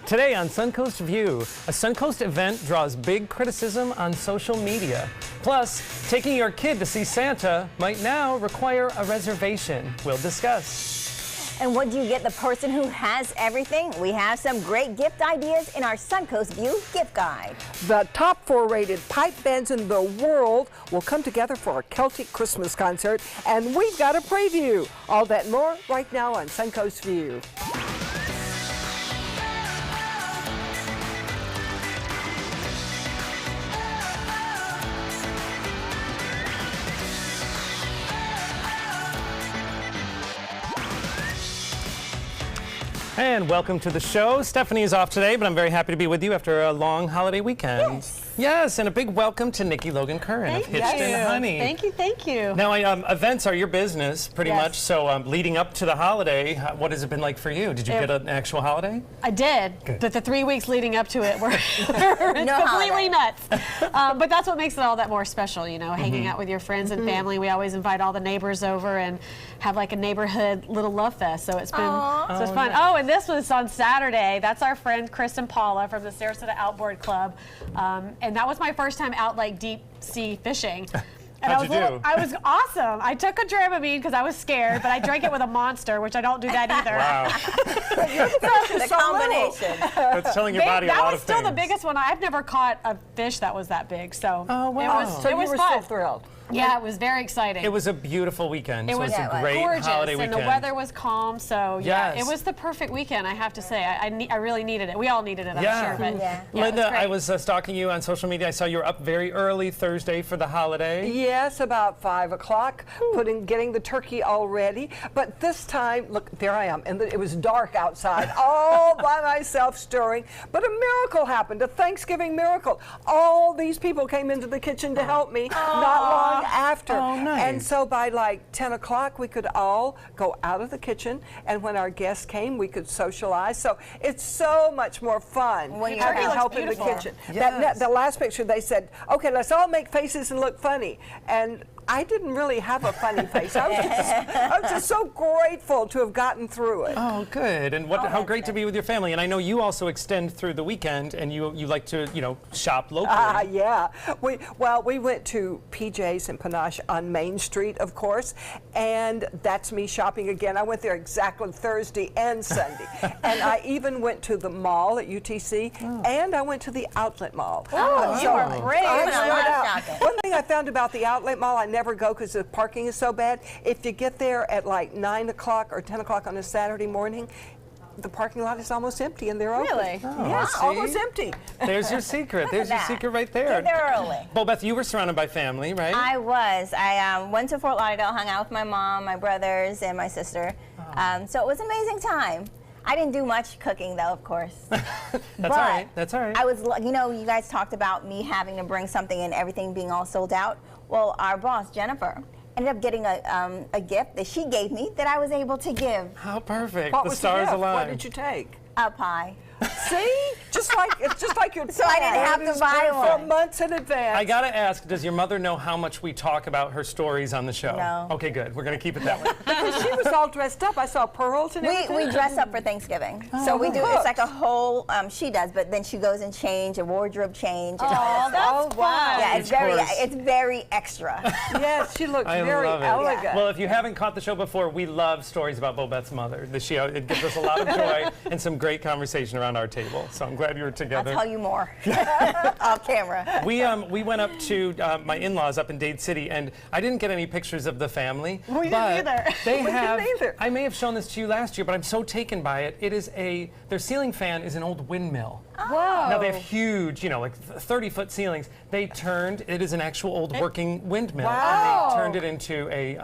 Today on Suncoast View, a Suncoast event draws big criticism on social media. Plus, taking your kid to see Santa might now require a reservation. We'll discuss. And what do you get the person who has everything? We have some great gift ideas in our Suncoast View gift guide. The top 4 rated pipe bands in the world will come together for a Celtic Christmas concert, and we've got a preview. All that and more right now on Suncoast View. And welcome to the show. Stephanie is off today, but I'm very happy to be with you after a long holiday weekend. Yes, and a big welcome to Nikki Logan Curran of Hitched and Honey. Thank you, thank you. Now, events are your business, pretty much. So, leading up to the holiday, what has it been like for you? Did you get an actual holiday? I did, but the 3 weeks leading up to it were completely nuts. But that's what makes it all that more special, you know, hanging out with your friends and family. We always invite all the neighbors over and have like a neighborhood little love fest. So it's been so it's fun. Oh, and this was on Saturday. That's our friend Chris and Paula from the Sarasota Outboard Club. And that was my first time out like deep sea fishing. And How'd you do? I was awesome. I took a Dramamine because I was scared, but I drank it with a monster, which I don't do that either. The combination. That's telling your body a lot of things. That was still the biggest one. I've never caught a fish that was that big. So So it you was were fun. still thrilled. Yeah, it was very exciting. It was a beautiful weekend. It was a great gorgeous, holiday and weekend. the weather was calm. So yeah, it was the perfect weekend. I have to say, I really needed it. We all needed it, I'm sure. But Linda, it I was stalking you on social media. I saw you were up very early Thursday for the holiday. Yes, about 5 o'clock, getting the turkey all ready. But this time, look, there I am, and it was dark outside, all by myself stirring. But a miracle happened, a Thanksgiving miracle. All these people came into the kitchen to help me not long after. Nice. And so by like 10 o'clock, we could all go out of the kitchen, and when our guests came, we could socialize. So it's so much more fun When having you're help in the beautiful. kitchen. Yes. The last picture, they said, okay, let's all make faces and look funny. And I didn't really have a funny face. I was just so grateful to have gotten through it. Oh, good. And how great to be with your family. And I know you also extend through the weekend, and you like to, shop locally. Yeah. We went to PJ's in Panache on Main Street, of course, and that's me shopping again. I went there exactly Thursday and Sunday. And I even went to the mall at UTC, and I went to the outlet mall. Oh, you are brave. One thing I found about the outlet mall, I never go because the parking is so bad. If you get there at like 9 o'clock or 10 o'clock on a Saturday morning, the parking lot is almost empty and they're open. Really? Yes, see? almost empty. There's your secret. There's your secret right there. Get there early. Well, Beth, you were surrounded by family, right? I was. I went to Fort Lauderdale, hung out with my mom, my brothers, and my sister. So it was an amazing time. I didn't do much cooking, though, of course. That's all right. That's all right. I was, you guys talked about me having to bring something and everything being all sold out. Well, our boss, Jennifer, ended up getting a gift that she gave me that I was able to give. How perfect. What The was stars gift? aligned. What did you take? A pie. See? It's just like your So I didn't have to buy for one. months in advance. I gotta ask, does your mother know how much we talk about her stories on the show? No. Okay, good. We're gonna keep it that way. Because she was all dressed up. I saw pearls and everything. We dress up for Thanksgiving. So we do, it's like a whole, she does, but then she goes and change, a wardrobe change. And all that stuff. Wow. Yeah, Of it's very extra. Yes, she looked I very love it. elegant. Well, if you haven't caught the show before, we love stories about Bobette's mother. It gives us a lot of joy and some great conversation around our table. So I'm glad you were together. I'll tell you more off camera. We went up to my in-laws up in Dade City, and I didn't get any pictures of the family. We didn't but either. They We have. didn't either. I may have shown this to you last year, but I'm so taken by it. It is their ceiling fan is an old windmill. Whoa. Now they have huge, like 30-foot ceilings. It is an actual old working windmill, and they turned it into a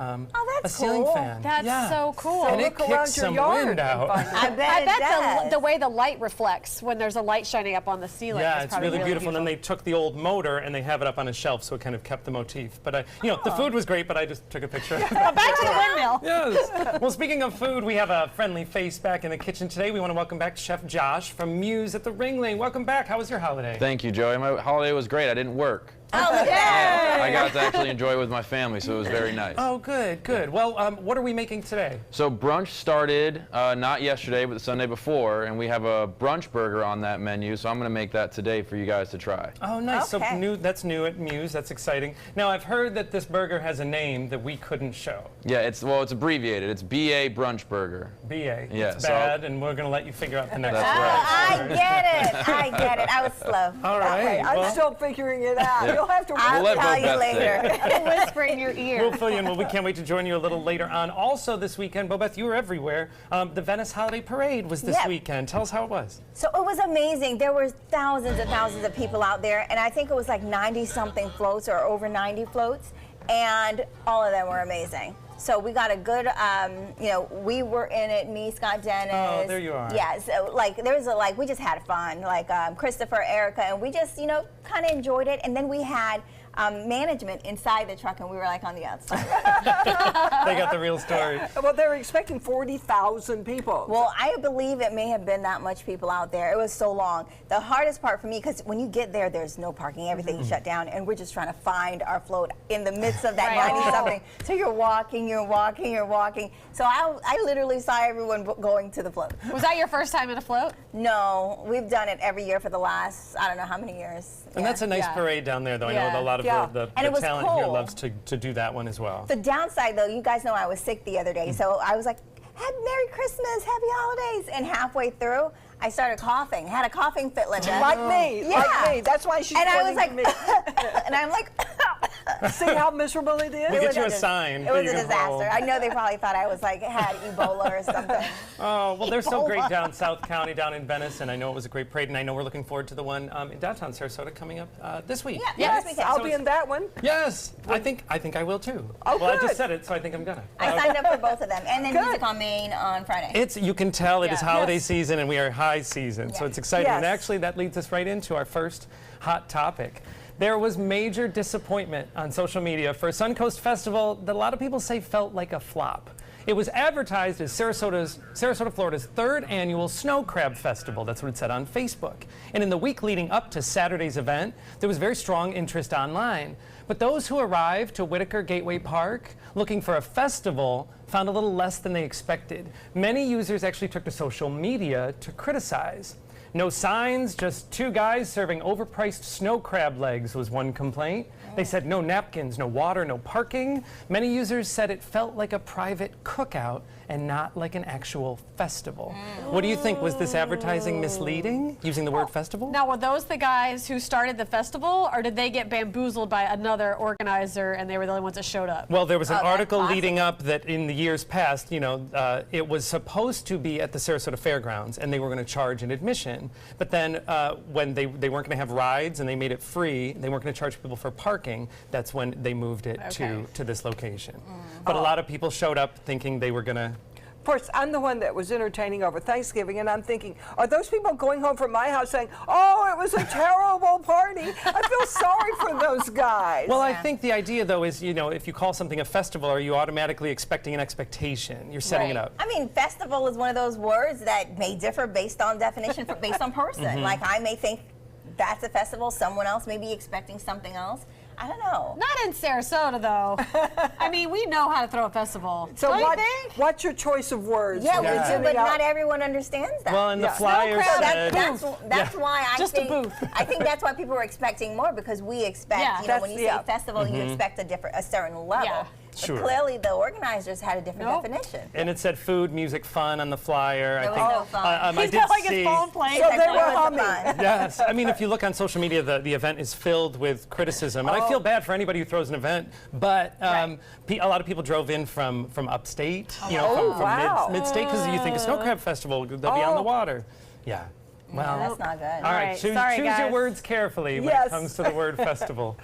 that's ceiling cool. fan. That's so cool. And it Look around kicks your some yard wind and out. find it. I bet, I bet it does. the way the light reflects when there's a light shining up on the ceiling. Yeah, is it's probably really beautiful. And then they took the old motor and they have it up on a shelf, so it kind of kept the motif. But the food was great, but I just took a picture. Back to the windmill. Yes. Well, speaking of food, we have a friendly face back in the kitchen today. We want to welcome back Chef Josh from Muse at the Ringling. Welcome back. How was your holiday? Thank you, Joey. My holiday was great. I didn't work. Oh, look at that. I got to actually enjoy it with my family, so it was very nice. Oh, good, good. Well, what are we making today? So brunch started not yesterday, but the Sunday before, and we have a brunch burger on that menu, so I'm going to make that today for you guys to try. Oh, nice. Okay. So that's new at Muse. That's exciting. Now, I've heard that this burger has a name that we couldn't show. Yeah, it's abbreviated. It's BA Brunch Burger. BA. Yeah, It's bad, and we're going to let you figure out the next That's one. right. I get it. I get it. I was slow. All right. I'm well, still figuring it out. You'll have to I'll let tell both you Beth later. We'll whisper in your ear. we'll fill you in. Well, we can't wait to join you a little later on. Also this weekend, Bobeth, you were everywhere. The Venice Holiday Parade was this Yep. weekend. Tell us how it was. So it was amazing. There were thousands and thousands of people out there, and I think it was like 90-something floats or over 90 floats, and all of them were amazing. So we got a good, we were in it, me, Scott Dennis. Oh, there you are. Yeah, so we just had fun, Christopher, Erica, and we just, kind of enjoyed it. And then we had management inside the truck, and we were like on the outside. They got the real story. Well, they were expecting 40,000 people. Well, I believe it may have been that much people out there. It was so long. The hardest part for me, because when you get there, there's no parking, everything's shut down, and we're just trying to find our float in the midst of that Right. 90-something. So you're walking. So I literally saw everyone going to the float. Was that your first time in a float? No, we've done it every year for the last, I don't know how many years. And that's a nice Yeah. parade down there, though. I Yeah. know a lot of Yeah. the And it was talent here cool. loves to do that one as well. The downside, though, you guys know I was sick the other day, so I was like, Merry Christmas, Happy Holidays. And halfway through, I started coughing. Had a coughing fit, Linda. Like me, Yeah. like me. That's why she's And I was pointing like, to me. and I'm like, See how miserable it is? We'll get was you a dis- sign It that was you a can hold. disaster. I know they probably thought I was had Ebola or something. Oh, well, they're so Ebola. great down South County, down in Venice, and I know it was a great parade, and I know we're looking forward to the one in downtown Sarasota coming up this week. Yeah, Yes, this weekend. I'll So be it's- in that one. Yes, I think I will too. Oh, well, I good. just said it, so I think I'm gonna. I signed up for both of them, and then Good. Music on Main on Friday. You can tell it is Yeah. holiday Yes. season, and we are high season, so Yeah. it's exciting. And Yes. actually, that leads us right into our first hot topic. There was major disappointment on social media for a Suncoast festival that a lot of people say felt like a flop. It was advertised as Sarasota, Florida's third annual Snow Crab Festival. That's what it said on Facebook. And in the week leading up to Saturday's event, there was very strong interest online. But those who arrived to Whitaker Gateway Park looking for a festival found a little less than they expected. Many users actually took to social media to criticize. No signs, just two guys serving overpriced snow crab legs was one complaint. They said no napkins, no water, no parking. Many users said it felt like a private cookout and not like an actual festival. What do you think? Was this advertising misleading, using the word festival? Now, were those the guys who started the festival, or did they get bamboozled by another organizer and they were the only ones that showed up? Well, there was an that's article possible. leading up that in the years past, it was supposed to be at the Sarasota Fairgrounds and they were going to charge an admission. But then when they weren't going to have rides and they made it free, they weren't going to charge people for parking, that's when they moved it Okay. to this location. But a lot of people showed up thinking they were going to. Of course, I'm the one that was entertaining over Thanksgiving, and I'm thinking, are those people going home from my house saying, oh, it was a terrible party? I feel sorry for those guys. Well, I think the idea, though, is, if you call something a festival, are you automatically expecting an expectation? You're setting it Right. up. I mean, festival is one of those words that may differ based on definition, based on person. Like, I may think that's a festival, someone else may be expecting something else. I don't know. Not in Sarasota, though. I mean, we know how to throw a festival. so Don't what, you think? what's your choice of words? Yeah, when you're we do, sending but out- not everyone understands that. Well, and the Yeah. flyer crab, said. That's why I Just a think booth. I think that's why people were expecting more, because we expect, Yeah. when That's- you say yeah. festival, you expect a certain level. Yeah. But Sure. clearly the organizers had a different Nope. definition. And it said food, music, fun on the flyer. There I was think. no fun. I He's did got like see. his phone playing. So they That were was the humming. fun. Yes, I mean, if you look on social media, the event is filled with criticism, and I feel bad for anybody who throws an event. But a lot of people drove in from upstate, from wow. mid-state, because you think a snow crab festival, they'll be on the water. Yeah. Well, That's not good. all right, right, choose sorry, your guys. words carefully when Yes. it comes to the word festival.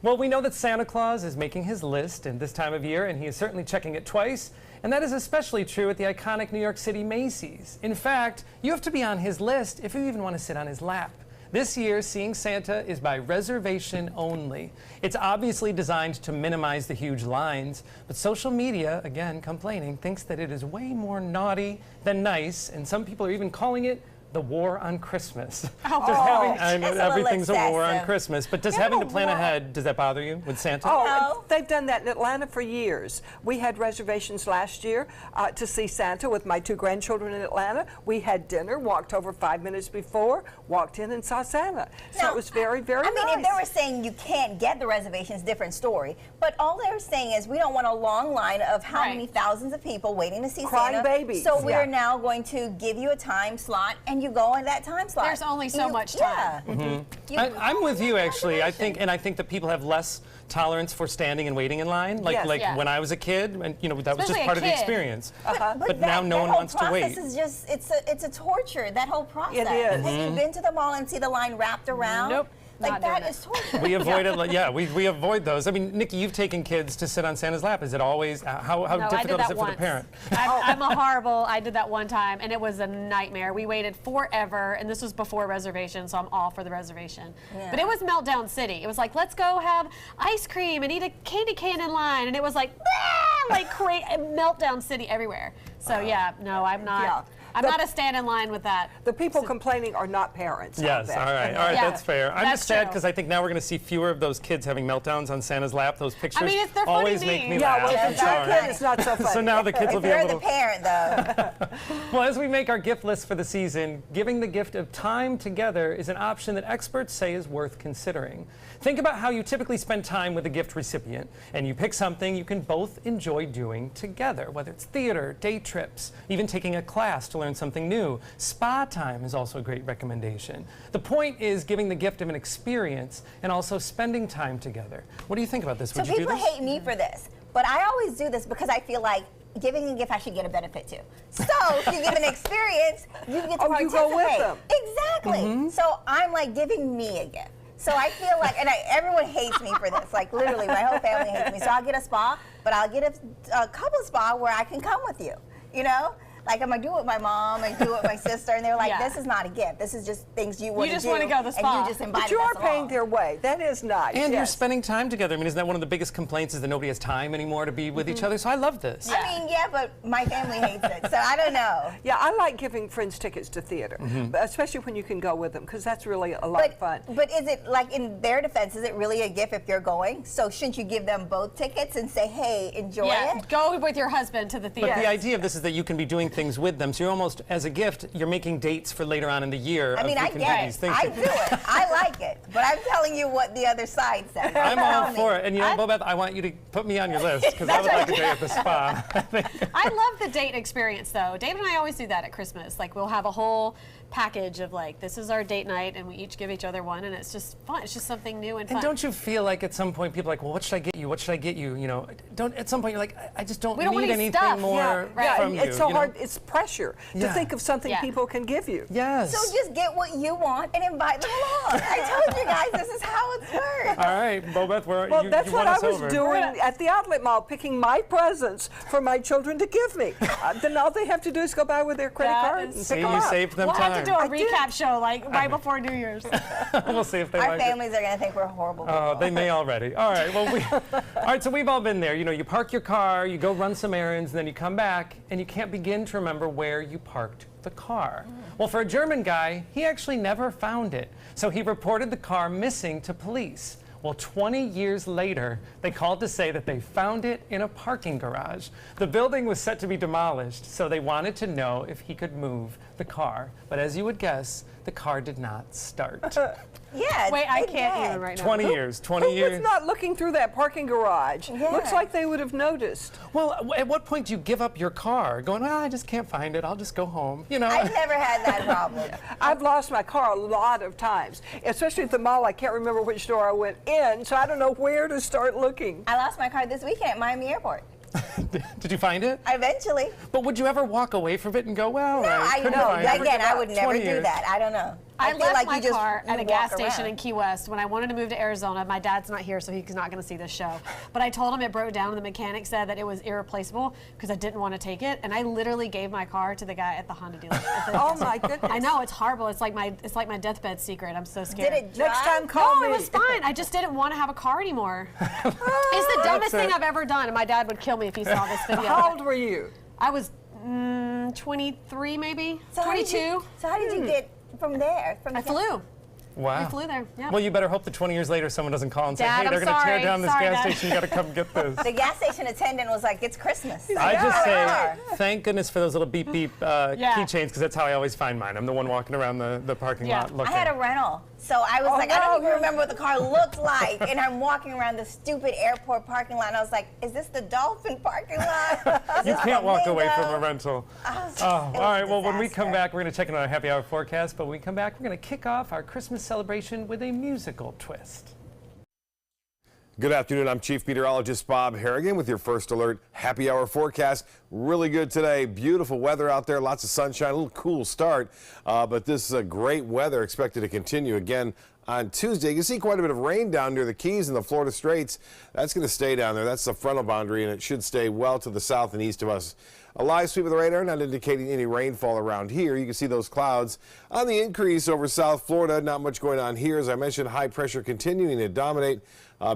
Well, we know that Santa Claus is making his list in this time of year, and he is certainly checking it twice. And that is especially true at the iconic New York City Macy's. In fact, you have to be on his list if you even want to sit on his lap. This year, Seeing Santa is by reservation only. It's obviously designed to minimize the huge lines, but social media, again complaining, thinks that it is way more naughty than nice, and some people are even calling it the war on Christmas. I know It's everything's a war on excessive. Christmas, but does Yeah, having to but plan what? ahead, does that bother you with Santa? Oh, No. they've done that in Atlanta for years. We had reservations last year to see Santa with my 2 grandchildren in Atlanta. We had dinner, walked over 5 minutes before, walked in and saw Santa. So Now, it was very, very I mean, nice. if they were saying you can't get the reservations, different story. But all they were saying is we don't want a long line of how Right. many thousands of people waiting to see Crying Santa. babies. So we Yeah. are now going to give you a time slot, and you go in that time slot. There's only so much time. Yeah. You I'm with you have actually. I think reservations. that people have less tolerance for standing and waiting in line. Like Yes. Yeah. when I was a kid, and that was just Especially a part of the kid. experience. But now no that one whole wants to wait. process is just it's a torture. That whole process. is. Have you been to the mall and see the line wrapped around? Nope. Like Not that doing is torture. We avoid it. Yeah, we avoid those. I mean, Nikki, you've taken kids to sit on Santa's lap. Is it always how No, I did difficult is that it for once. the parent? I'm a horrible. I did that one time, and it was a nightmare. We waited forever, and this was before reservation, so I'm all for the reservation. Yeah. But it was Meltdown City. It was like, let's go have ice cream and eat a candy cane in line, and it was like, Meltdown City everywhere. So yeah, no, I'm not. Yeah. I'm not a stand in line with that. The people complaining are not parents. Yes, I all bet. right, Yeah, that's fair. I'm that's just sad true. because I think now we're going to see fewer of those kids having meltdowns on Santa's lap. Those pictures they're funny always make me memes. Yeah, laugh. well, I'm if it's your sorry. kid, it's not so funny. So now the kids will If be you're able the to. parent, though. Well, as we make our gift list for the season, giving the gift of time together is an option that experts say is worth considering. Think about how you typically spend time with a gift recipient, and you pick something you can both enjoy doing together, whether it's theater, day trips, even taking a class to learn something new. Spa time is also a great recommendation. The point is giving the gift of an experience and also spending time together. What do you think about this? So Would you do people this? hate me for this, but I always do this because I feel like giving a gift, I should get a benefit too. So if you give an experience, you get to Oh, participate. you go with them. Exactly. So I'm like giving me a gift. So I feel like, and everyone hates me for this. Like literally, my whole family hates me. So I'll get a spa, but I'll get a couple spa where I can come with you. You know. Like I'm gonna do it with my mom and do it with my sister, and they're like, Yeah. "This is not a gift. This is just things you want to do." just wanna go to the spa. And you just invited But you are us paying along. their way. That is nice. And you're yes. spending time together. I mean, isn't that one of the biggest complaints is that nobody has time anymore to be with each other? So I love this. I mean, yeah, but my family hates it, so I don't know. Yeah, I like giving friends tickets to theater, but especially when you can go with them, because that's really a lot of fun. But is it, like, in their defense, is it really a gift if you're going? So shouldn't you give them both tickets and say, hey, enjoy Yeah, it? go with your husband to the theater. But the idea of this is that you can be doing things with them. So you're almost, as a gift, you're making dates for later on in the year. I mean, of I you can get do it. these things. I do it. I like it. But I'm telling you what the other side says. I'm all Tell me. for it. And you know, Bobeth, I want you to put me on your list because I would like a day at the spa. I love the date experience, though. David and I always do that at Christmas. Like, we'll have a whole package of, like, this is our date night, and we each give each other one, and it's just fun. It's just something new and fun. And don't you feel like at some point people are like, well, what should I get you? What should I get you? You know, don't at some point you're like, I just don't We don't want need any anything stuff. more right. from it's you. so you know? hard. It's pressure to Yeah. think of something Yeah. people can give you. Yes. So just get what you want and invite them along. I told you guys this is how it works. All right, Bobeth, Well, you, that's you what won I us was over. doing at the outlet mall, picking my presents for my children to give me. Then all they have to do is go by with their credit That card is and See, pick you them up. saved them We'll time. have to do a I did. recap show, like, right before New Year's. We'll see if they Our like it. families are going to think we're horrible people. Oh, they may already. All right. Well, all right. So we've all been there. You know, you park your car, you go run some errands, and then you come back, and you can't begin to remember where you parked the car. Well, for a German guy, he actually never found it, so he reported the car missing to police. Well, 20 years later, they called to say that they found it in a parking garage. The building was set to be demolished, so they wanted to know if he could move the car. But as you would guess, the car did not start. Yeah. Wait, I it's can't dead. even right now. 20 years. 20 Who years. was not looking through that parking garage? Yeah. Looks like they would have noticed. Well, at what point do you give up your car? Going, I just can't find it. I'll just go home. You know. I've never had that problem. I've lost my car a lot of times, especially at the mall. I can't remember which door I went in, so I don't know where to start looking. I lost my car this weekend at Miami Airport. Did you find it? Eventually. But would you ever walk away from it and go, well, No, I couldn't know. find it. Again, I would never 20 do years. that. I don't know. I feel left like my you just car at a you gas walk station around. in Key West when I wanted to move to Arizona. My dad's not here, so he's not going to see this show. But I told him it broke down, and the mechanic said that it was irreplaceable because I didn't want to take it. And I literally gave my car to the guy at the Honda dealership. Oh my goodness! I know, it's horrible. It's like my deathbed secret. I'm so scared. Did it drive? Next time, call No, me. it was fine. I just didn't want to have a car anymore. It's the dumbest thing I've ever done, and my dad would kill me if he saw this video. How old were you? I was 23 maybe, So how did 22. So how did you get from there? From I flew. Wow. I flew there. Yeah. Well, you better hope that 20 years later someone doesn't call and say, Dad, hey, they're I'm going to tear sorry. down this Sorry, gas Dad. station. You got to come get this. The gas station attendant was like, "It's Christmas." I just say, Yeah. thank goodness for those little beep beep Yeah. keychains, because that's how I always find mine. I'm the one walking around the parking Yeah. lot looking. I had a rental, so I was like, I don't even remember what the car looked like, and I'm walking around the stupid airport parking lot, and I was like, "Is this the Dolphin parking lot?" Is You this can't walk away Flamingo? from a rental. was All right, a well, when we come disaster. back, we're going to check in on our happy hour forecast, but when we come back, we're going to kick off our Christmas celebration with a musical twist. Good afternoon. I'm Chief Meteorologist Bob Harrigan with your first alert happy hour forecast. Really good today. Beautiful weather out there. Lots of sunshine. A little cool start, but this is great weather expected to continue again on Tuesday. You can see quite a bit of rain down near the Keys and the Florida Straits. That's going to stay down there. That's the frontal boundary, and it should stay well to the south and east of us. A live sweep of the radar, not indicating any rainfall around here. You can see those clouds on the increase over South Florida. Not much going on here. As I mentioned, high pressure continuing to dominate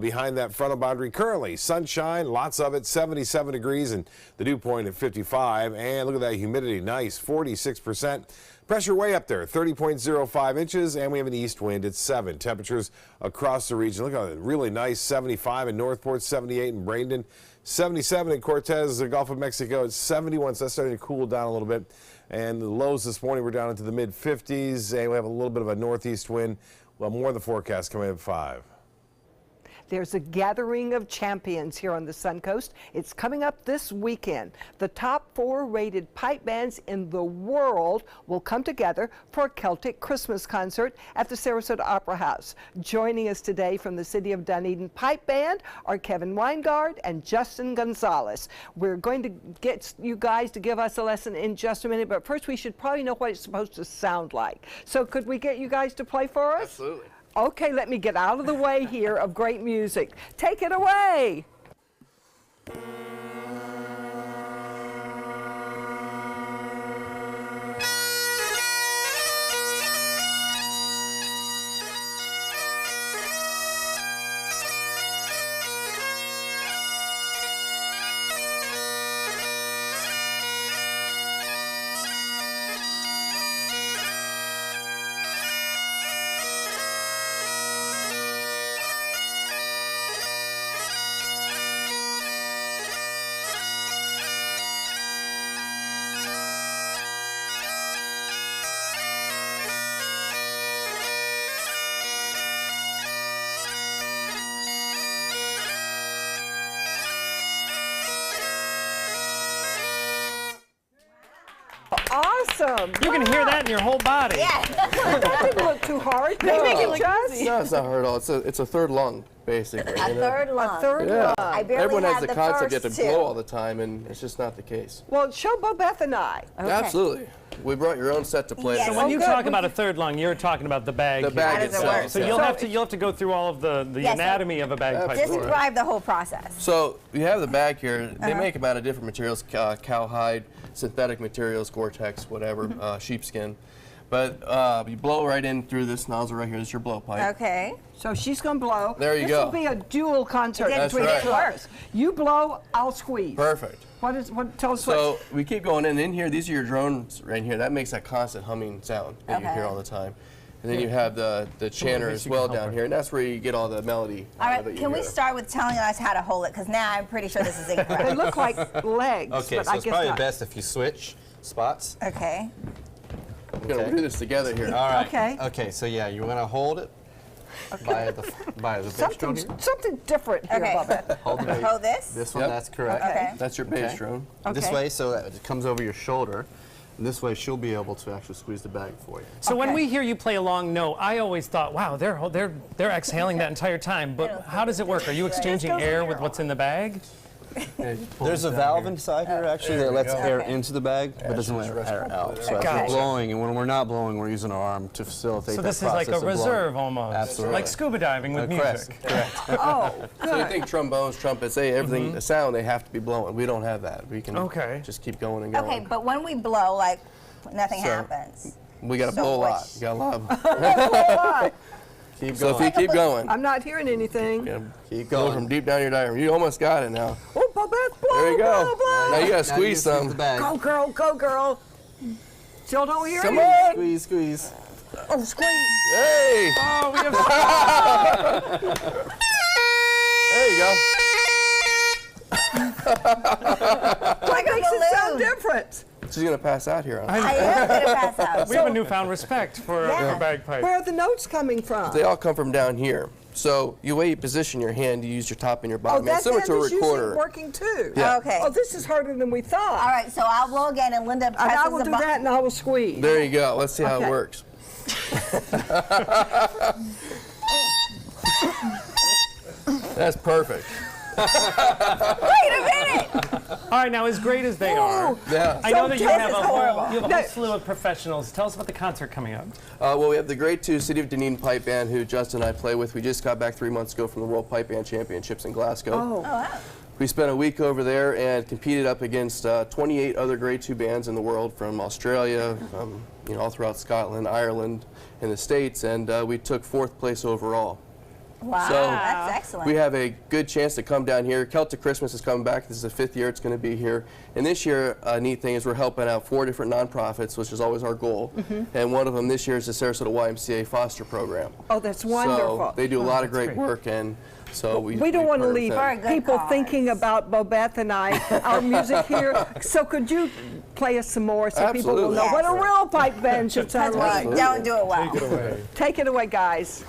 behind that frontal boundary. Currently, sunshine, lots of it, 77 degrees, and the dew point at 55. And look at that humidity, nice, 46%. Pressure way up there, 30.05 inches, and we have an east wind at 7. Temperatures across the region, look at that, really nice, 75 in Northport, 78 in Bradenton, 77 in Cortez, the Gulf of Mexico at 71, so that's starting to cool down a little bit. And the lows this morning were down into the mid-50s, and we have a little bit of a northeast wind. Well, more of the forecast coming at 5. There's a gathering of champions here on the Suncoast. It's coming up this weekend. The top 4 rated pipe bands in the world will come together for a Celtic Christmas concert at the Sarasota Opera House. Joining us today from the City of Dunedin Pipe Band are Kevin Weingard and Justin Gonzalez. We're going to get you guys to give us a lesson in just a minute, but first we should probably know what it's supposed to sound like. So could we get you guys to play for us? Absolutely. Okay, let me get out of the way here of great music. Take it away. Awesome. You can hear that in your whole body. Yeah. That didn't look too hard. Did it make it just? No, it's not hard at all. It's a third lung, basically. A third lung. A third Yeah. lung. I barely Everyone had has the the concept you have first to two. blow all the time, and it's just not the case. Well, show Bobette and I. Absolutely. We brought your own set to play Yes. So tonight. when you good. talk about a third lung, you're talking about the bag. The here. bag How does it itself. work? So yeah. you'll have to go through all of the Yes, sir. anatomy of a bagpipe. for us. Describe the whole process. So you have the bag here. They make them out of different materials: cowhide, synthetic materials, Gore-Tex, whatever, sheepskin. But you blow right in through this nozzle right here. This is your blowpipe. Okay. So she's going to blow. There you this go. will be a dual concert That's between right. the two of us. You blow, I'll squeeze. Perfect. Tell us So we keep going in here. These are your drones right here. That makes that constant humming sound that you Okay. hear all the time. And then you have the chanter as well down here, and that's where you get all the melody. All that right. you Can we hear. start with telling us how to hold it? Because now I'm pretty sure this is They incorrect. look like legs, Okay, but so I it's guess probably not. best if you switch spots. Okay. We're gonna do this together here. All right. Okay. Okay, so yeah, you're gonna hold it by the bass drum here. Something different here, Okay. Bobette. Hold the bass. Hold this. This one, Yep. that's correct. Okay. That's your bass Okay. drone. This Okay. way, so that it comes over your shoulder. And this way, she'll be able to actually squeeze the bag for you. So when Okay. we hear you play a long note, I always thought, wow, they're exhaling that entire time. But how does it work? Are you exchanging air with what's in the bag? There's a valve inside here actually that lets air into the bag, but doesn't let just air rest out. completely So as Gotcha. we're blowing, and when we're not blowing, we're using our arm to facilitate So that this is like a process of blowing. reserve almost. Absolutely. Like scuba diving with music. Correct. Oh, So you good. think trombones, trumpets, everything, the sound, they have to be blowing. We don't have that. We can Okay. just keep going and going. Okay, but when we blow, like, nothing So- happens. We got to So blow a what lot. sh- You got a lot. Keep So if going. you keep going, I'm not hearing anything. you know, Keep go going. from deep down your diaphragm. You almost got it now. Oh, Babette, blow, There you go. blow, blow. Now you gotta squeeze some. The bag. Go, girl, go, girl. Still don't hear Come you. on. Squeeze, squeeze. Oh, squeeze. Hey. Oh, we have There you go. What makes it sound different? She's gonna pass out here. I am going to pass out. we have a newfound respect for Yeah. a bagpipe. Where are the notes coming from? They all come from down here. So the way you position your hand, you use your top and your Oh, bottom. that It's similar hand to a is usually recorder. working too. Yeah. Okay. Oh, this is harder than we thought. All right, so I'll blow again, and Linda And presses I will the do button. that, and I will squeeze. There you go. Let's see how Okay. it works. That's perfect. Wait a minute! All right, now as great as they are, Yeah. I know that you this have is a horrible. whole slew of professionals. Tell us about the concert coming up. Well, we have the Grade 2 City of Dunedin Pipe Band, who Justin and I play with. We just got back 3 months ago from the World Pipe Band Championships in Glasgow. Oh. Wow. We spent a week over there and competed up against 28 other Grade 2 bands in the world, from Australia, all throughout Scotland, Ireland, and the States, and we took 4th place overall. Wow, So, that's excellent. We have a good chance to come down here. Celtic Christmas is coming back. This is the 5th year it's going to be here. And this year, a neat thing is we're helping out 4 different nonprofits, which is always our goal. And one of them this year is the Sarasota YMCA foster program. Oh, that's wonderful. So they do a lot of great work, and so We don't want to partner with leave them. For a good people cause. thinking about Babette and I, our music here. So could you play us some more so people will Absolutely. know what a Yes. real pipe band should sound Because we like? don't do it well. Take it away. Take it away, guys.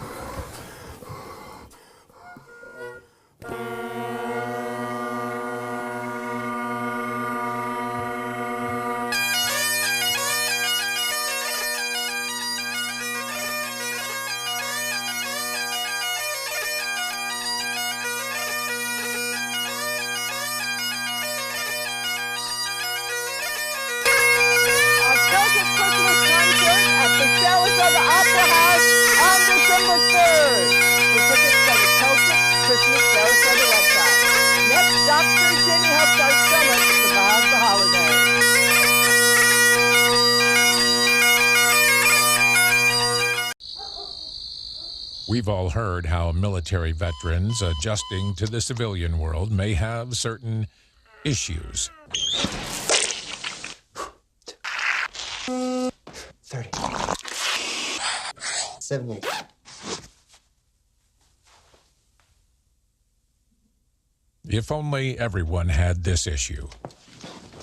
Our Celtic Christmas concert at the Sarasota Opera House on December 3rd. For tickets, go to Celtic Christmas Sarasota website. Next, Dr. Jenny helps our Celtic survive the holidays. We've all heard how military veterans adjusting to the civilian world may have certain issues. 30. 78. If only everyone had this issue.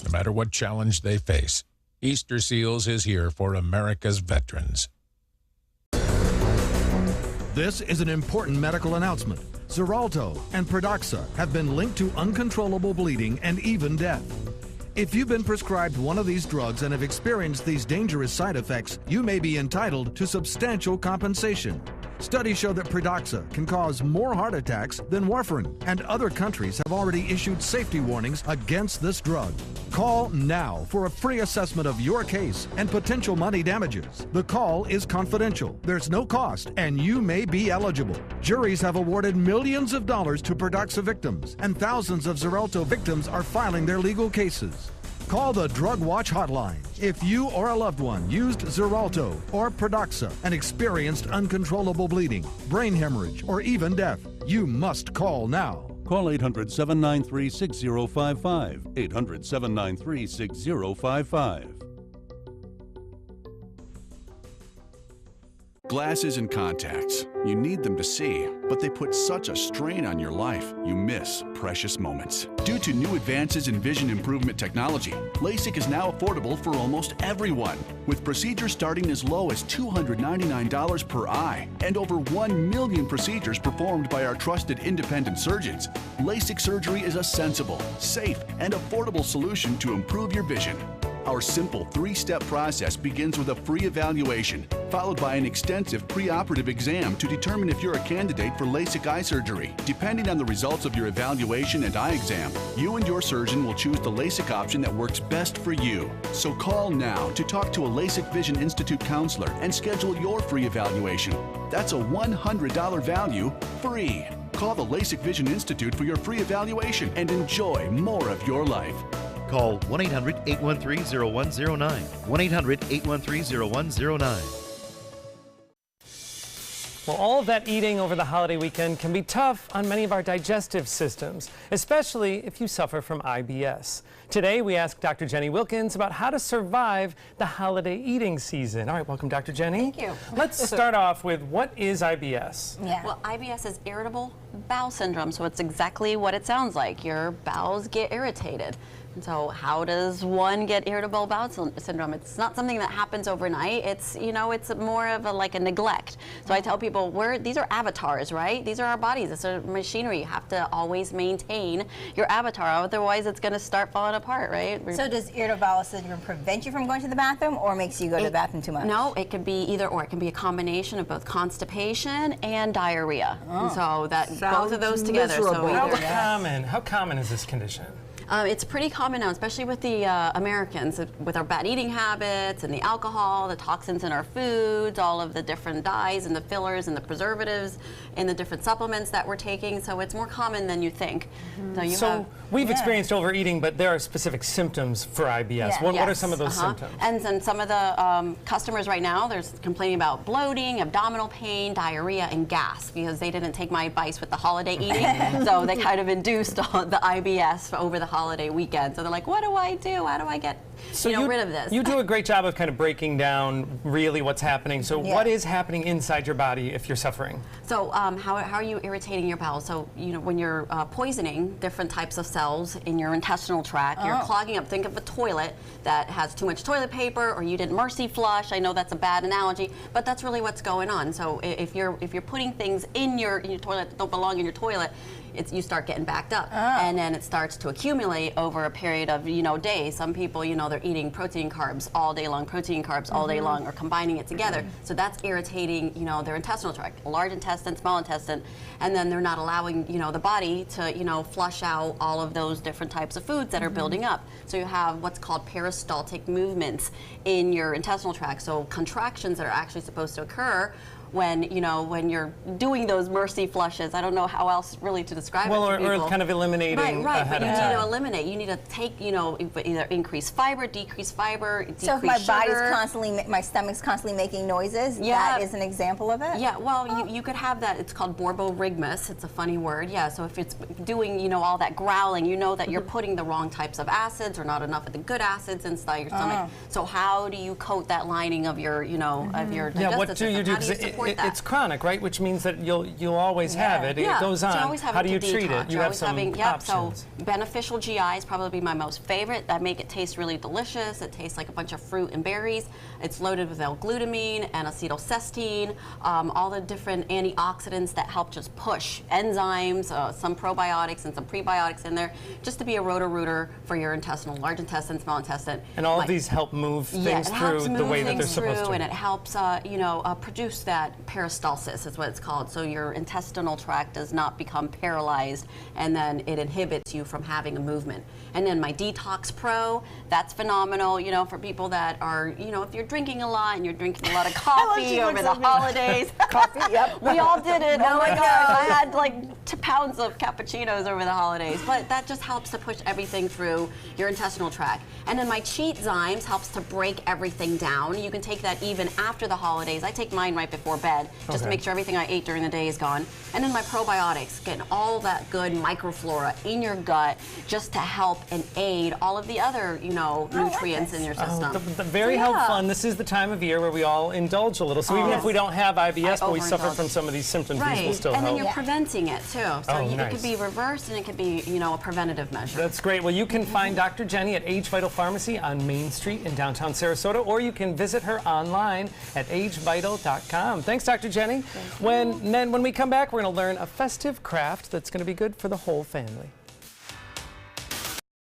No matter what challenge they face, Easter Seals is here for America's veterans. This is an important medical announcement. Xarelto and Pradaxa have been linked to uncontrollable bleeding and even death. If you've been prescribed one of these drugs and have experienced these dangerous side effects, you may be entitled to substantial compensation. Studies show that Pradaxa can cause more heart attacks than warfarin, and other countries have already issued safety warnings against this drug. Call now for a free assessment of your case and potential money damages. The call is confidential, there's no cost, and you may be eligible. Juries have awarded millions of dollars to Pradaxa victims, and thousands of Xarelto victims are filing their legal cases. Call the Drug Watch hotline if you or a loved one used Xarelto or Pradaxa and experienced uncontrollable bleeding, brain hemorrhage, or even death. You must call now. Call 800-793-6055. 800-793-6055. Glasses and contacts. You need them to see, but they put such a strain on your life, you miss precious moments. Due to new advances in vision improvement technology, LASIK is now affordable for almost everyone, with procedures starting as low as $299 per eye and over 1 million procedures performed by our trusted independent surgeons. LASIK surgery is a sensible, safe, and affordable solution to improve your vision. Our simple 3-step process begins with a free evaluation, followed by an extensive preoperative exam to determine if you're a candidate for LASIK eye surgery. Depending on the results of your evaluation and eye exam, you and your surgeon will choose the LASIK option that works best for you. So call now to talk to a LASIK Vision Institute counselor and schedule your free evaluation. That's a $100 value, free. Call the LASIK Vision Institute for your free evaluation and enjoy more of your life. Call 1-800-813-0109. 1-800-813-0109. Well, all of that eating over the holiday weekend can be tough on many of our digestive systems, especially if you suffer from IBS. Today, we asked Dr. Jenny Wilkins about how to survive the holiday eating season. All right, welcome, Dr. Jenny. Thank you. Let's start off with, what is IBS? Yeah. Well, IBS is irritable bowel syndrome, so it's exactly what it sounds like. Your bowels get irritated. And so how does one get irritable bowel syndrome? It's not something that happens overnight. It's, you know, it's more of a neglect. So I tell people, these are avatars, right? These are our bodies. It's a machinery. You have to always maintain your avatar, otherwise it's going to start falling apart, right? So does irritable bowel syndrome prevent you from going to the bathroom, or makes you go to the bathroom too much? No, it could be either or. It can be a combination of both constipation and diarrhea. And so that both of those together. So How common is this condition? It's pretty common now, especially with the Americans, with our bad eating habits and the alcohol, the toxins in our foods, all of the different dyes and the fillers and the preservatives and the different supplements that we're taking. So it's more common than you think. So we've experienced overeating, but there are specific symptoms for IBS. Yeah. What are some of those symptoms? And then some of the customers right now, they're complaining about bloating, abdominal pain, diarrhea, and gas, because they didn't take my advice with the holiday eating. So they kind of induced the IBS over the holiday weekend. So they're like, what do I do? How do I get rid of this? You do a great job of kind of breaking down really what's happening. So what is happening inside your body if you're suffering? So how are you irritating your bowels? So, you know, when you're poisoning different types of cells in your intestinal tract, you're clogging up. Think of a toilet that has too much toilet paper, or you didn't mercy flush. I know that's a bad analogy, but that's really what's going on. So if you're putting things in your toilet that don't belong in your toilet, you start getting backed up, and then it starts to accumulate over a period of days. Some people, they're eating protein carbs all day long, all day long, or combining it together. So that's irritating, their intestinal tract, large intestine, small intestine, and then they're not allowing, the body to, flush out all of those different types of foods that are building up. So you have what's called peristaltic movements in your intestinal tract. So contractions that are actually supposed to occur when you're doing those mercy flushes. I don't know how else really to describe it to people. Or kind of eliminating right, ahead but you of need time. to eliminate. You need to take, either increase fiber, decrease fiber, decrease So if my sugar. my stomach's constantly making noises, that is an example of it? Yeah, well, you could have that. It's called borborygmus. It's a funny word. Yeah, so if it's doing, all that growling, you know that you're putting the wrong types of acids or not enough of the good acids inside your stomach. So how do you coat that lining of your, of your digestive what do you do? system? It's chronic, right? Which means that you'll always have it. It goes on. How do you treat it? You have some options. So beneficial GI is probably my most favorite. That make it taste really delicious. It tastes like a bunch of fruit and berries. It's loaded with L-glutamine and acetylcysteine, all the different antioxidants that help just push enzymes, some probiotics and some prebiotics in there, just to be a roto-rooter for your large intestine, small intestine. And all of these help move things through the way that they're supposed to. And it helps, produce that peristalsis is what it's called. So your intestinal tract does not become paralyzed, and then it inhibits you from having a movement. And then my Detox Pro, that's phenomenal, for people that are, if you're drinking a lot and you're drinking a lot of coffee over the holidays. Coffee, yep. We all did it. Oh my gosh, I had like 2 pounds of cappuccinos over the holidays. But that just helps to push everything through your intestinal tract. And then my Cheat Zymes helps to break everything down. You can take that even after the holidays. I take mine right before bed, just to make sure everything I ate during the day is gone. And then my probiotics, getting all that good microflora in your gut, just to help and aid all of the other, nutrients in your system. Very helpful. And this is the time of year where we all indulge a little. So even if we don't have IBS, but we suffer from some of these symptoms, these will still help. And then you're preventing it too. So it could be reversed, and it could be, a preventative measure. That's great. Well, you can find Dr. Jenny at Age Vital Pharmacy on Main Street in downtown Sarasota, or you can visit her online at agevital.com. Thanks, Dr. Jenny. When we come back, we're going to learn a festive craft that's going to be good for the whole family.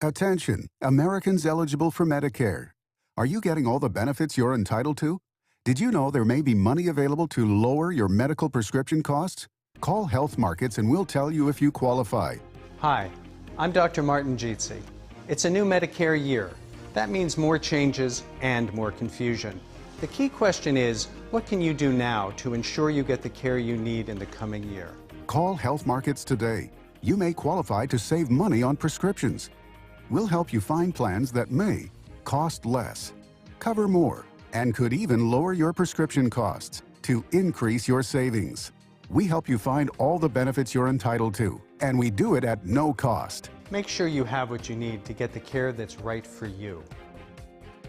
Attention, Americans eligible for Medicare. Are you getting all the benefits you're entitled to? Did you know there may be money available to lower your medical prescription costs? Call Health Markets and we'll tell you if you qualify. Hi, I'm Dr. Martin Jeetzy. It's a new Medicare year. That means more changes and more confusion. The key question is, what can you do now to ensure you get the care you need in the coming year? Call Health Markets today. You may qualify to save money on prescriptions. We'll help you find plans that may cost less, cover more, and could even lower your prescription costs. to increase your savings. We help you find all the benefits you're entitled to, and we do it at no cost. Make sure you have what you need to get the care that's right for you.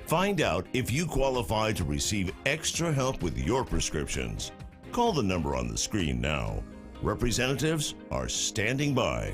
Find out if you qualify to receive extra help with your prescriptions. Call the number on the screen now. Representatives are standing by.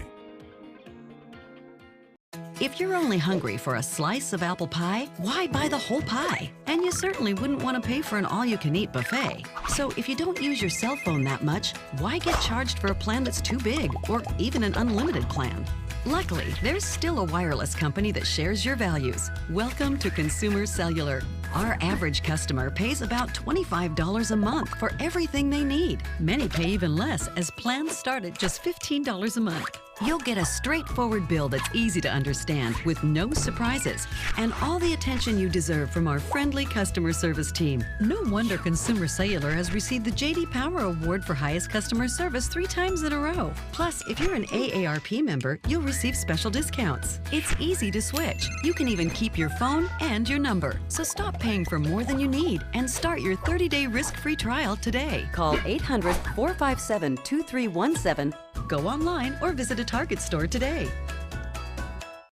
If you're only hungry for a slice of apple pie, why buy the whole pie? And you certainly wouldn't want to pay for an all-you-can-eat buffet. So if you don't use your cell phone that much, why get charged for a plan that's too big, or even an unlimited plan? Luckily, there's still a wireless company that shares your values. Welcome to Consumer Cellular. Our average customer pays about $25 a month for everything they need. Many pay even less, as plans start at just $15 a month. You'll get a straightforward bill that's easy to understand with no surprises and all the attention you deserve from our friendly customer service team. No wonder Consumer Cellular has received the J.D. Power Award for highest customer service 3 times in a row. Plus, if you're an AARP member, you'll receive special discounts. It's easy to switch. You can even keep your phone and your number. So stop paying for more than you need and start your 30-day risk-free trial today. Call 800-457-2317. Go online or visit a Target store today.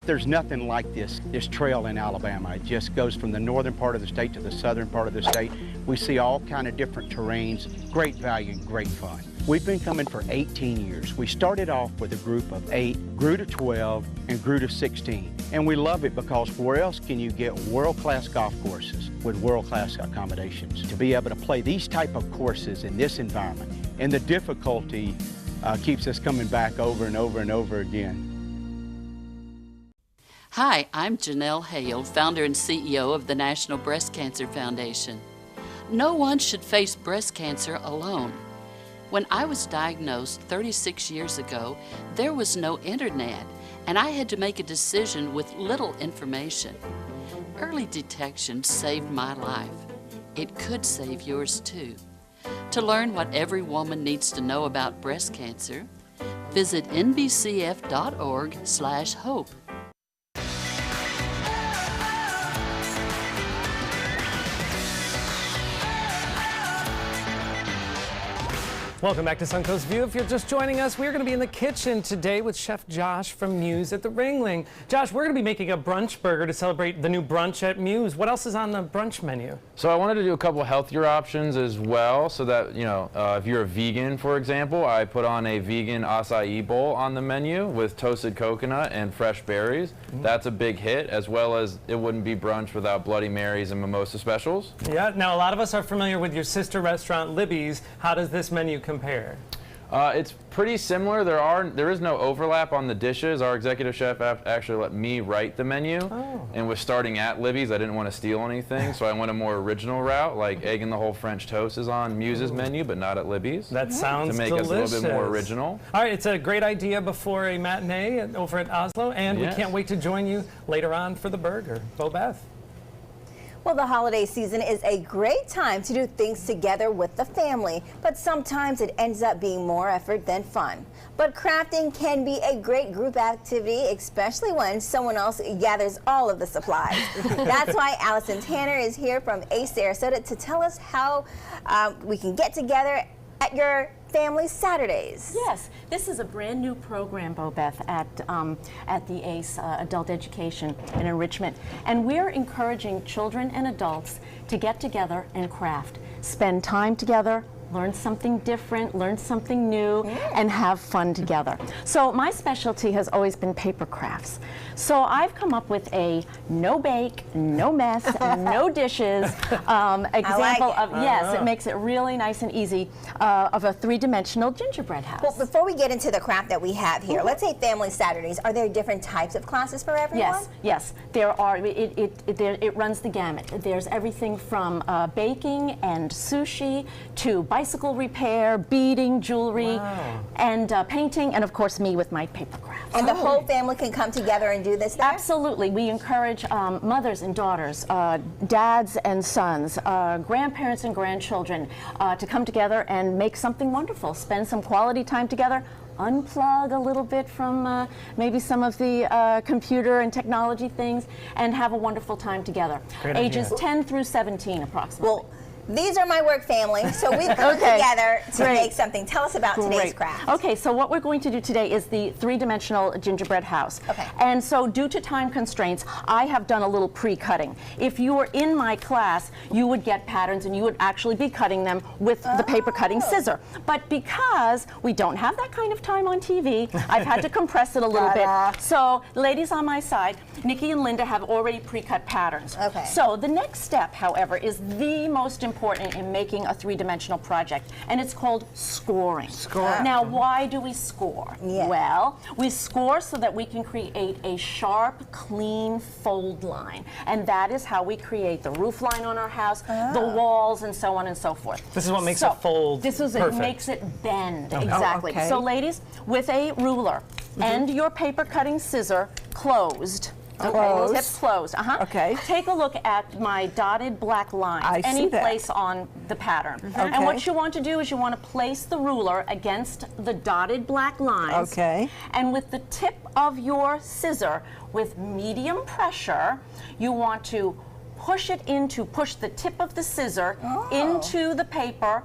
There's nothing like this trail in Alabama. It just goes from the northern part of the state to the southern part of the state. We see all kind of different terrains, great value and great fun. We've been coming for 18 years. We started off with a group of 8, grew to 12, and grew to 16. And we love it because where else can you get world-class golf courses with world-class accommodations? To be able to play these type of courses in this environment, and the difficulty keeps us coming back over and over and over again. Hi, I'm Janelle Hale, founder and CEO of the National Breast Cancer Foundation. No one should face breast cancer alone. When I was diagnosed 36 years ago, there was no internet, and I had to make a decision with little information. Early detection saved my life. It could save yours too. To learn what every woman needs to know about breast cancer, visit nbcf.org/hope. Welcome back to Suncoast View. If you're just joining us, we're going to be in the kitchen today with Chef Josh from Muse at the Ringling. Josh, we're going to be making a brunch burger to celebrate the new brunch at Muse. What else is on the brunch menu? So I wanted to do a couple healthier options as well, so that, you know, if you're a vegan, for example, I put on a vegan acai bowl on the menu with toasted coconut and fresh berries. That's a big hit, as well as it wouldn't be brunch without Bloody Marys and mimosa specials. Yeah, now a lot of us are familiar with your sister restaurant, Libby's. How does this menu compare? It's pretty similar. There is no overlap on the dishes. Our executive chef actually let me write the menu, and with starting at Libby's, I didn't want to steal anything, so I went a more original route, like egg in the whole French toast is on Muse's menu, but not at Libby's. That sounds delicious. To make us a little bit more original. All right, it's a great idea before a matinee over at Oslo, and we can't wait to join you later on for the burger. Bo Beth. Well, the holiday season is a great time to do things together with the family, but sometimes it ends up being more effort than fun. But crafting can be a great group activity, especially when someone else gathers all of the supplies. That's why Allison Tanner is here from Ace Sarasota to tell us how we can get together at your Family Saturdays. Yes, this is a brand new program, Bo Beth, at the ACE Adult Education and Enrichment, and we're encouraging children and adults to get together and craft, spend time together, learn something different, learn something new, and have fun together. So my specialty has always been paper crafts. So I've come up with a no bake, no mess, no dishes example of, yes, it makes it really nice and easy, of a 3-dimensional gingerbread house. Well, before we get into the craft that we have here, let's say Family Saturdays, are there different types of classes for everyone? Yes, there are. It runs the gamut. There's everything from baking and sushi to bicycle repair, beading, jewelry, and painting, and of course me with my paper crafts. And the whole family can come together and do this there? Absolutely. We encourage mothers and daughters, dads and sons, grandparents and grandchildren to come together and make something wonderful, spend some quality time together, unplug a little bit from maybe some of the computer and technology things, and have a wonderful time together. Ages 10 through 17 approximately. Well, these are my work family, so we've come together to Great. make something. Tell us about today's Great. craft. Okay, so what we're going to do today is the three-dimensional gingerbread house. Okay. And so due to time constraints, I have done a little pre-cutting. If you were in my class, you would get patterns and you would actually be cutting them with the paper cutting scissor. But because we don't have that kind of time on TV, I've had to compress it a little bit. So ladies on my side, Nikki and Linda have already pre-cut patterns. Okay. So the next step, however, is the most important in making a three-dimensional project, and it's called scoring. Now, why do we score? Well, we score so that we can create a sharp, clean fold line, and that is how we create the roof line on our house, the walls, and so on and so forth. This is what makes it fold. This is perfect. It makes it bend. Okay. Exactly. Okay. So, ladies, with a ruler and your paper cutting scissor closed. Okay, Closed. tips closed. Okay. Take a look at my dotted black lines. I any see that. place on the pattern. Okay. And what you want to do is you want to place the ruler against the dotted black lines. Okay. And with the tip of your scissor, with medium pressure, you want to push the tip of the scissor into the paper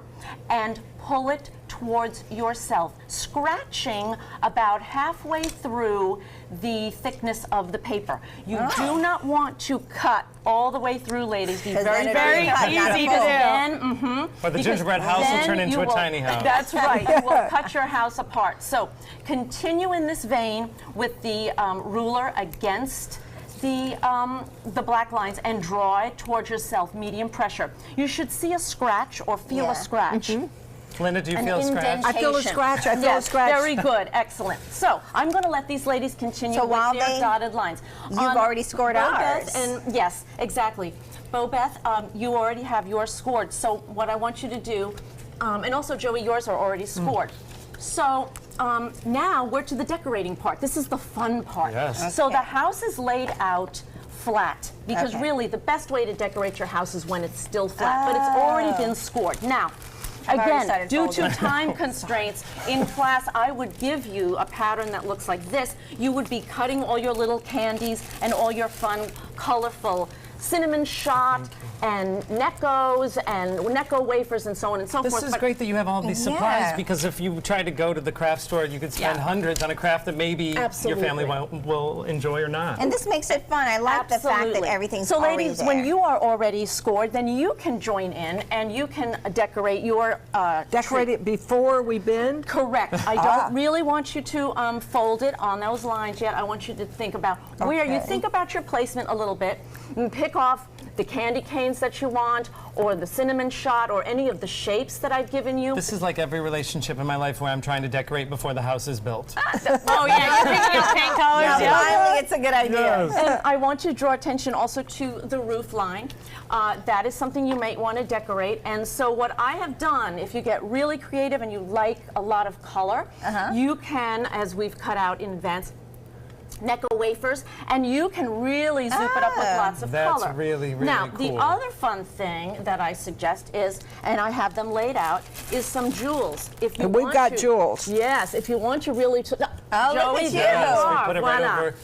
and pull it towards yourself, scratching about halfway through the thickness of the paper. You do not want to cut all the way through, ladies. Be very, very easy to do. Then, Or the gingerbread house will turn into a tiny house. That's right. You will cut your house apart. So continue in this vein with the ruler against the black lines and draw it towards yourself, medium pressure. You should see a scratch or feel a scratch. Linda, do you feel a scratch? I feel a scratch. I feel a scratch. Very good. Excellent. So I'm going to let these ladies continue with their dotted lines. You've already scored ours. And yes, exactly. Bobeth, you already have yours scored. So what I want you to do, and also Joey, yours are already scored. So now we're to the decorating part. This is the fun part. Yes. So the house is laid out flat because really the best way to decorate your house is when it's still flat, but it's already been scored. Now, again, due to time constraints, in class I would give you a pattern that looks like this. You would be cutting all your little candies and all your fun, colorful cinnamon shot and Necco wafers and so on and so forth. This is great that you have all these supplies because if you try to go to the craft store, you could spend hundreds on a craft that maybe your family will enjoy or not. And this makes it fun. I like the fact that everything's so already ladies, there. when you are already scored, then you can join in and you can decorate your Decorate it before we bend? Correct. I don't really want you to fold it on those lines yet. I want you to think about where you think about your placement a little bit and pick off the candy canes that you want or the cinnamon shot or any of the shapes that I've given you. This is like every relationship in my life where I'm trying to decorate before the house is built. Oh yeah, you're picking up paint colors. Finally, it's a good idea. Yes. And I want to draw attention also to the roof line. That is something you might want to decorate. And so what I have done, if you get really creative and you like a lot of color, you can, as we've cut out in advance, Necco wafers, and you can really zoop it up with lots of color. That's really, really now, cool. the other fun thing that I suggest is, and I have them laid out, is some jewels. If you And we've want got to, jewels. Yes, if you want to really. Joey, look at you. Yes, we put it right over.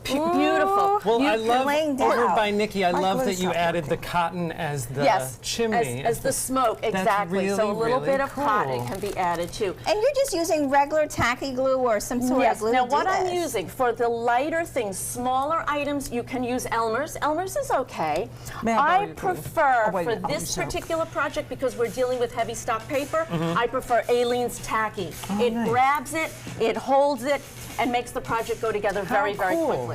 Beautiful. Well, You I can love laying over down. by Nikki. I My love that glue's you not added the cotton as the Yes, chimney. as the smoke, exactly. That's so a little really bit of cool. cotton can be added too. And you're just using regular tacky glue or some sort of glue Now to do what I'm this. using for the lighter things, smaller items, you can use Elmer's. Elmer's is okay. May I I borrow your glue? prefer Oh, wait a for minute, I'll this use that. particular project, because we're dealing with heavy stock paper, I prefer Aleene's Tacky. It grabs it, it holds it, and makes the project go together very, very quickly.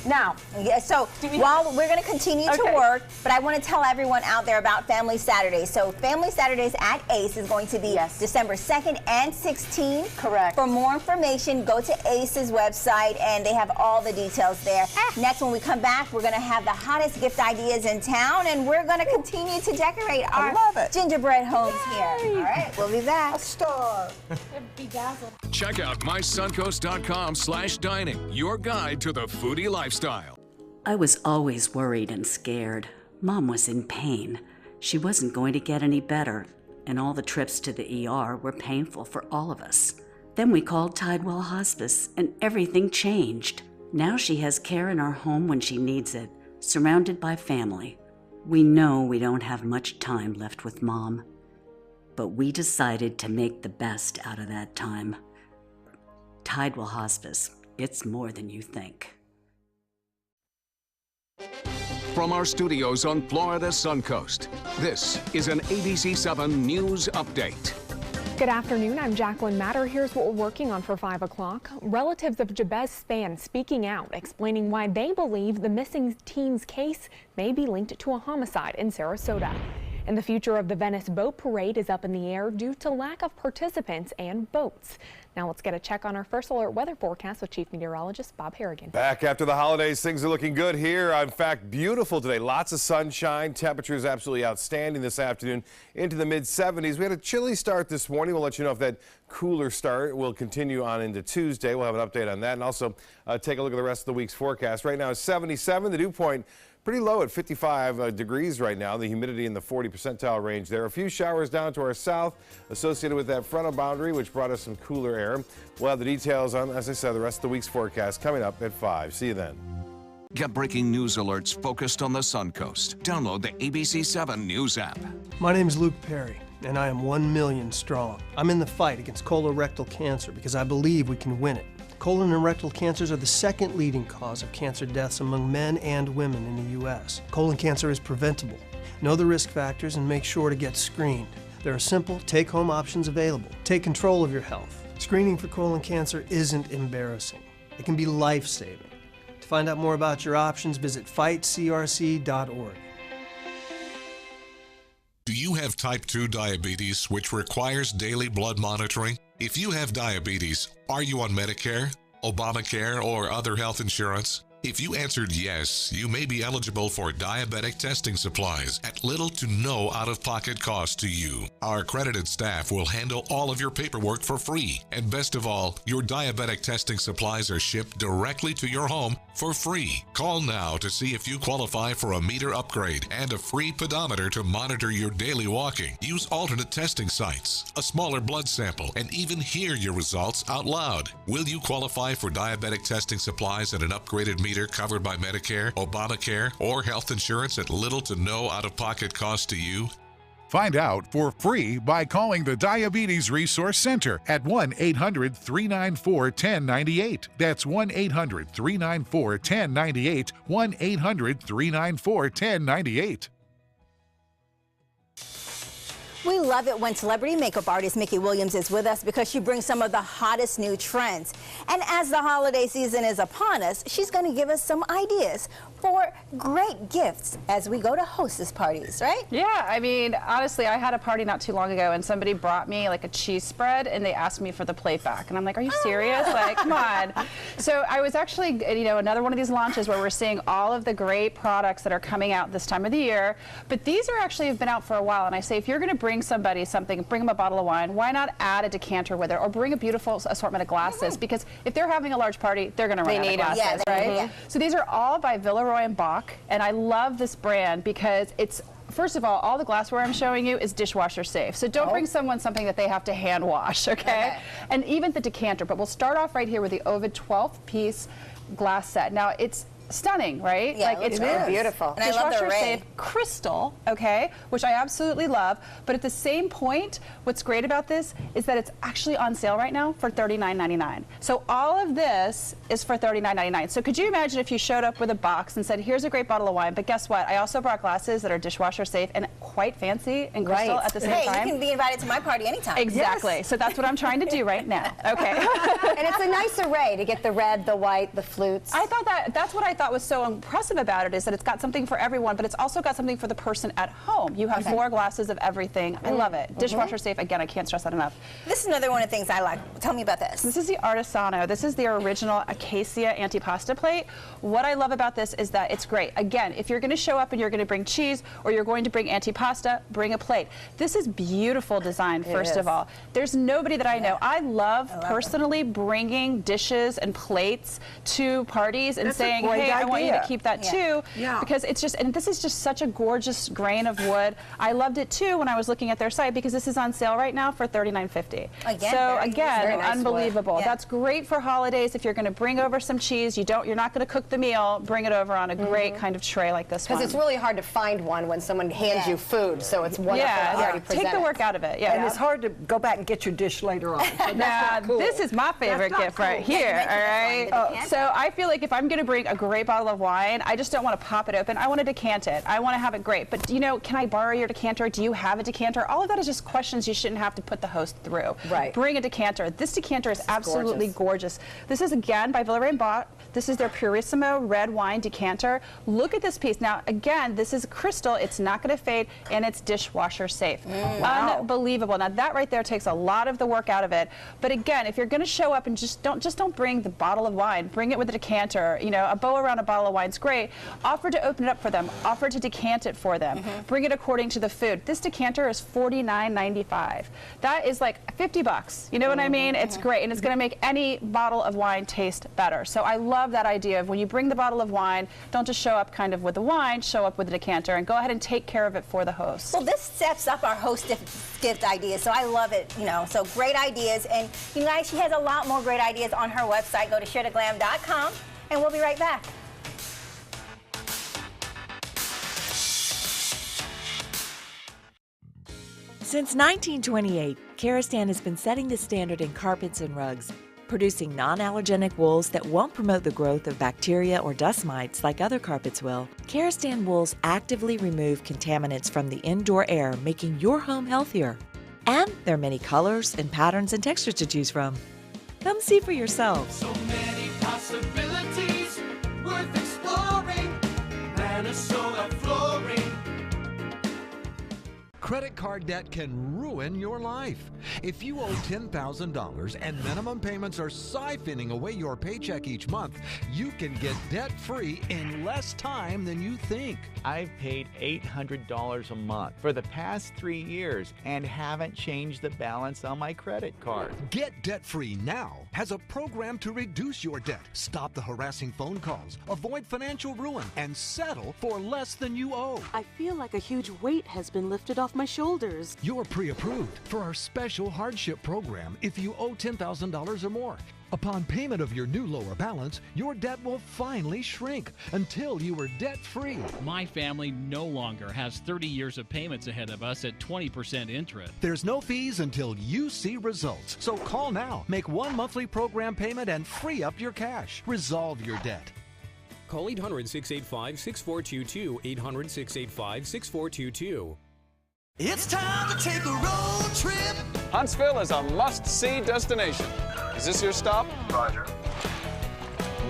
Now, so while we're going to continue to work, but I want to tell everyone out there about Family Saturdays. So Family Saturdays at ACE is going to be December 2nd and 16th. Correct. For more information, go to ACE's website, and they have all the details there. Next, when we come back, we're going to have the hottest gift ideas in town, and we're going to continue to decorate our gingerbread homes here. All right, we'll be back. A star. Check out mysuncoast.com/dining, your guide to the foodie lifestyle. I was always worried and scared. Mom was in pain. She wasn't going to get any better, and all the trips to the ER were painful for all of us. Then we called Tidewell Hospice, and everything changed. Now she has care in our home when she needs it, surrounded by family. We know we don't have much time left with Mom, but we decided to make the best out of that time. Tidewell Hospice, it's more than you think. From our studios on Florida's Suncoast, this is an ABC7 News Update. Good afternoon, I'm Jacqueline Matter. Here's what we're working on for 5 o'clock. Relatives of Jabez Spann speaking out, explaining why they believe the missing teen's case may be linked to a homicide in Sarasota. And the future of the Venice Boat Parade is up in the air due to lack of participants and boats. Now let's get a check on our first alert weather forecast with Chief Meteorologist Bob Harrigan. Back after the holidays, things are looking good here. In fact, beautiful today. Lots of sunshine. Temperatures absolutely outstanding this afternoon into the mid-70s. We had a chilly start this morning. We'll let you know if that cooler start will continue on into Tuesday. We'll have an update on that and also take a look at the rest of the week's forecast. Right now it's 77. The dew point pretty low at 55 degrees right now. The humidity in the 40 percentile range there. A few showers down to our south associated with that frontal boundary, which brought us some cooler air. We'll have the details on, as I said, the rest of the week's forecast coming up at 5. See you then. Get breaking news alerts focused on the Suncoast. Download the ABC7 News app. My name is Luke Perry, and I am 1 million strong. I'm in the fight against colorectal cancer because I believe we can win it. Colon and rectal cancers are the second leading cause of cancer deaths among men and women in the U.S. Colon cancer is preventable. Know the risk factors and make sure to get screened. There are simple, take-home options available. Take control of your health. Screening for colon cancer isn't embarrassing. It can be life-saving. To find out more about your options, visit fightcrc.org. Do you have type 2 diabetes, which requires daily blood monitoring? If you have diabetes, are you on Medicare, Obamacare, or other health insurance? If you answered yes, you may be eligible for diabetic testing supplies at little to no out-of-pocket cost to you. Our accredited staff will handle all of your paperwork for free. And best of all, your diabetic testing supplies are shipped directly to your home for free. Call now to see if you qualify for a meter upgrade and a free pedometer to monitor your daily walking. Use alternate testing sites, a smaller blood sample, and even hear your results out loud. Will you qualify for diabetic testing supplies and an upgraded meter covered by Medicare, Obamacare, or health insurance at little to no out-of-pocket cost to you? Find out for free by calling the Diabetes Resource Center at 1-800-394-1098. That's 1-800-394-1098, 1-800-394-1098. We love it when celebrity makeup artist Mickey Williams is with us because she brings some of the hottest new trends. And as the holiday season is upon us, she's going to give us some ideas for great gifts as we go to hostess parties, right? Yeah, I mean, honestly, I had a party not too long ago and somebody brought me like a cheese spread and they asked me for the plate back. And I'm like, are you serious? Like, come on. So I was actually, another one of these launches where we're seeing all of the great products that are coming out this time of the year. But these are actually have been out for a while. And I say, if you're going to bring somebody something, bring them a bottle of wine, why not add a decanter with it or bring a beautiful assortment of glasses? Because if they're having a large party, they're going to run out of glasses, right? So these are all by Villeroy and Boch, and I love this brand because it's, first of all the glassware I'm showing you is dishwasher safe. So don't bring someone something that they have to hand wash, okay? And even the decanter, but we'll start off right here with the Ovid 12-piece glass set. Now it's stunning, right? Yeah, like it's beautiful. And I love the dishwasher array. safe crystal, okay, which I absolutely love. But at the same point, what's great about this is that it's actually on sale right now for $39.99. So all of this is for $39.99. So could you imagine if you showed up with a box and said, here's a great bottle of wine, but guess what? I also brought glasses that are dishwasher safe and quite fancy and crystal at the same time. Hey, you can be invited to my party anytime. Exactly. Yes. So that's what I'm trying to do right now. Okay. And it's a nice array to get the red, the white, the flutes. I thought that's what I thought was so impressive about it, is that it's got something for everyone, but it's also got something for the person at home. You have 4 glasses of everything. I love it. Dishwasher safe, again, I can't stress that enough. This is another one of the things I like. Tell me about this. This is the Artisano. This is the original Acacia antipasta plate. What I love about this is that it's great. Again, if you're going to show up and you're going to bring cheese or you're going to bring antipasta, bring a plate. This is beautiful design, first of all. There's nobody that I know. I love personally bringing dishes and plates to parties and saying, hey, hey, I want you to idea. keep that Yeah. too. Yeah. Because it's just, and this is just such a gorgeous grain of wood. I loved it too when I was looking at their site because this is on sale right now for $39.50. Again, so very again, nice unbelievable. wood. Yeah. That's great for holidays. If you're going to bring over some cheese, you're not going to cook the meal. Bring it over on a great kind of tray like this one. Because it's really hard to find one when someone hands you food, so it's wonderful yeah, already presented. take the work out of it. Yeah, And it's hard to go back and get your dish later on. So now, cool. this is my favorite gift right here, all right? So I feel like if I'm going to bring a great bottle of wine, I just don't want to pop it open. I want to decant it. I want to have it great. But, you know, can I borrow your decanter? Do you have a decanter? All of that is just questions you shouldn't have to put the host through. Right. Bring a decanter. This decanter is absolutely gorgeous. This is, again, by Villeray & Bott. This is their Purissimo red wine decanter. Look at this piece. Now, again, this is crystal. It's not going to fade, and it's dishwasher safe. Unbelievable. Now, that right there takes a lot of the work out of it. But again, if you're going to show up and just don't bring the bottle of wine. Bring it with a decanter. You know, a bow around a bottle of wine's great. Offer to open it up for them. Offer to decant it for them. Bring it according to the food. This decanter is $49.95. That is like $50. You know what I mean? It's great, and it's going to make any bottle of wine taste better. So I love that idea of when you bring the bottle of wine, don't just show up kind of with the wine, show up with a decanter, and go ahead and take care of it for the host. Well, this sets up our host gift ideas, so I love it, you know, so great ideas. And you guys, she has a lot more great ideas on her website. Go to sharetoglam.com, and we'll be right back. Since 1928, Kerastan has been setting the standard in carpets and rugs, producing non-allergenic wools that won't promote the growth of bacteria or dust mites like other carpets will. Kerastan wools actively remove contaminants from the indoor air, making your home healthier. And there are many colors and patterns and textures to choose from. Come see for yourself. So many possibilities worth exploring. Minnesota Flooring. Credit card debt can ruin your life. If you owe $10,000 and minimum payments are siphoning away your paycheck each month, you can get debt-free in less time than you think. I've paid $800 a month for the past 3 years and haven't changed the balance on my credit card. Get debt-free now has a program to reduce your debt, stop the harassing phone calls, avoid financial ruin, and settle for less than you owe. I feel like a huge weight has been lifted off my shoulders. You're pre-approved for our special hardship program if you owe $10,000 or more. Upon payment of your new lower balance, your debt will finally shrink until you are debt-free. My family no longer has 30 years of payments ahead of us at 20% interest. There's no fees until you see results. So call now, make one monthly program payment, and free up your cash. Resolve your debt. Call 800-685-6422, 800-685-6422. It's time to take a road trip. Huntsville is a must-see destination. Is this your stop? Roger.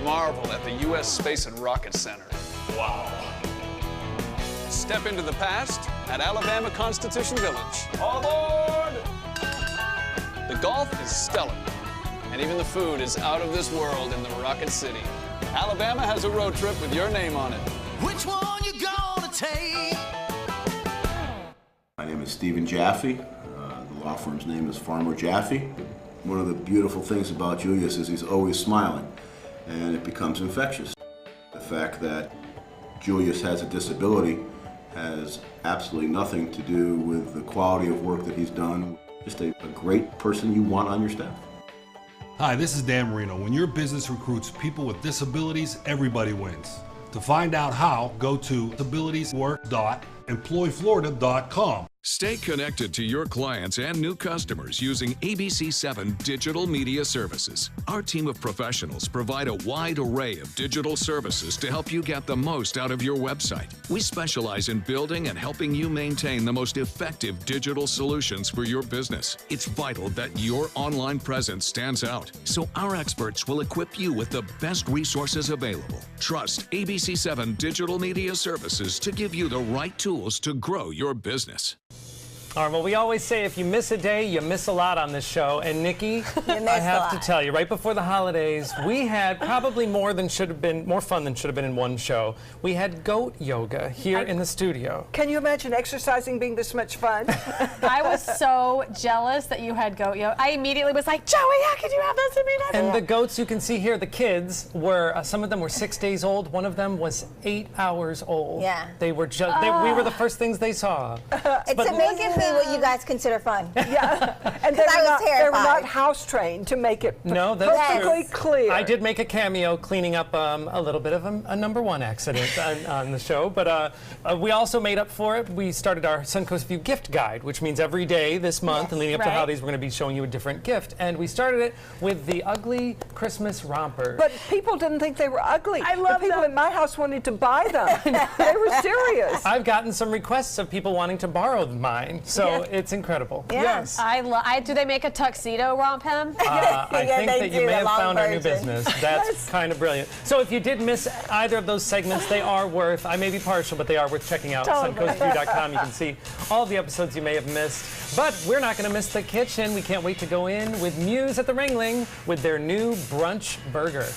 Marvel at the U.S. Space and Rocket Center. Wow. Step into the past at Alabama Constitution Village. All aboard! The golf is stellar, and even the food is out of this world in the Rocket City. Alabama has a road trip with your name on it. Which one you gonna take? My name is Stephen Jaffe. The law firm's name is Farmer Jaffe. One of the beautiful things about Julius is he's always smiling, and it becomes infectious. The fact that Julius has a disability has absolutely nothing to do with the quality of work that he's done. Just a great person you want on your staff. Hi, this is Dan Marino. When your business recruits people with disabilities, everybody wins. To find out how, go to disabilitieswork.employflorida.com. Stay connected to your clients and new customers using ABC7 Digital Media Services. Our team of professionals provide a wide array of digital services to help you get the most out of your website. We specialize in building and helping you maintain the most effective digital solutions for your business. It's vital that your online presence stands out, so our experts will equip you with the best resources available. Trust ABC7 Digital Media Services to give you the right tools to grow your business. All right, well, we always say if you miss a day, you miss a lot on this show. And Nikki, I have to tell you, right before the holidays, we had probably more fun than should have been in one show. We had goat yoga here in the studio. Can you imagine exercising being this much fun? I was so jealous that you had goat yoga. I immediately was like, Joey, how could you have this and me not? And the goats you can see here, the kids were, some of them were 6 days old. One of them was 8 hours old. Yeah. They were just, we were the first things they saw. It's amazing what you guys consider fun. Yeah, and they were not house trained to make it perfectly clear. I did make a cameo cleaning up a little bit of a number one accident on the show, but we also made up for it. We started our Suncoast View gift guide, which means every day this month and leading up to holidays, we're going to be showing you a different gift. And we started it with the ugly Christmas romper. But people didn't think they were ugly. I love the people in my house wanted to buy them. They were serious. I've gotten some requests of people wanting to borrow mine, so it's incredible. Yes. Do they make a tuxedo romp him? I think that you may have found our new business. That's kind of brilliant. So if you did miss either of those segments, they are worth, I may be partial, but they are worth checking out. Suncoastview.com. You can see all the episodes you may have missed. But we're not going to miss the kitchen. We can't wait to go in with Muse at the Ringling with their new brunch burger.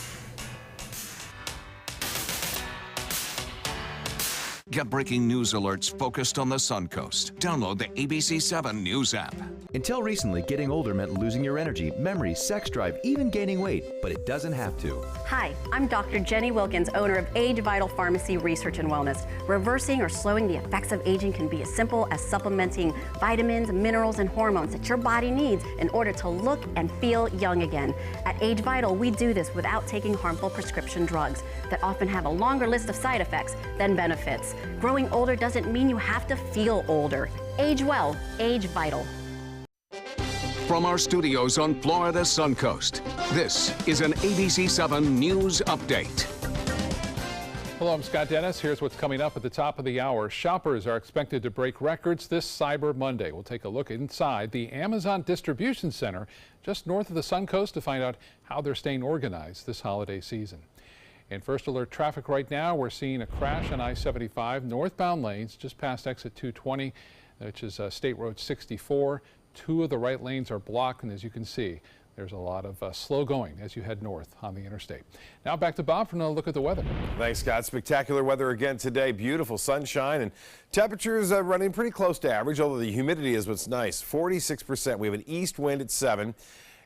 Get breaking news alerts focused on the Suncoast. Download the ABC7 News app. Until recently, getting older meant losing your energy, memory, sex drive, even gaining weight, but it doesn't have to. Hi, I'm Dr. Jenny Wilkins, owner of Age Vital Pharmacy Research and Wellness. Reversing or slowing the effects of aging can be as simple as supplementing vitamins, minerals, and hormones that your body needs in order to look and feel young again. At Age Vital, we do this without taking harmful prescription drugs that often have a longer list of side effects than benefits. Growing older doesn't mean you have to feel older. Age well, Age Vital. From our studios on Florida's Suncoast, this is an ABC7 News Update. Hello, I'm Scott Dennis. Here's what's coming up at the top of the hour. Shoppers are expected to break records this Cyber Monday. We'll take a look inside the Amazon Distribution Center just north of the Suncoast to find out how they're staying organized this holiday season. In first alert traffic right now, we're seeing a crash on I-75 northbound lanes just past exit 220, which is State Road 64. 2 of the right lanes are blocked, and as you can see, there's a lot of slow going as you head north on the interstate. Now back to Bob for another look at the weather. Thanks, Scott. Spectacular weather again today. Beautiful sunshine and temperatures running pretty close to average, although the humidity is what's nice. 46%. We have an east wind at 7.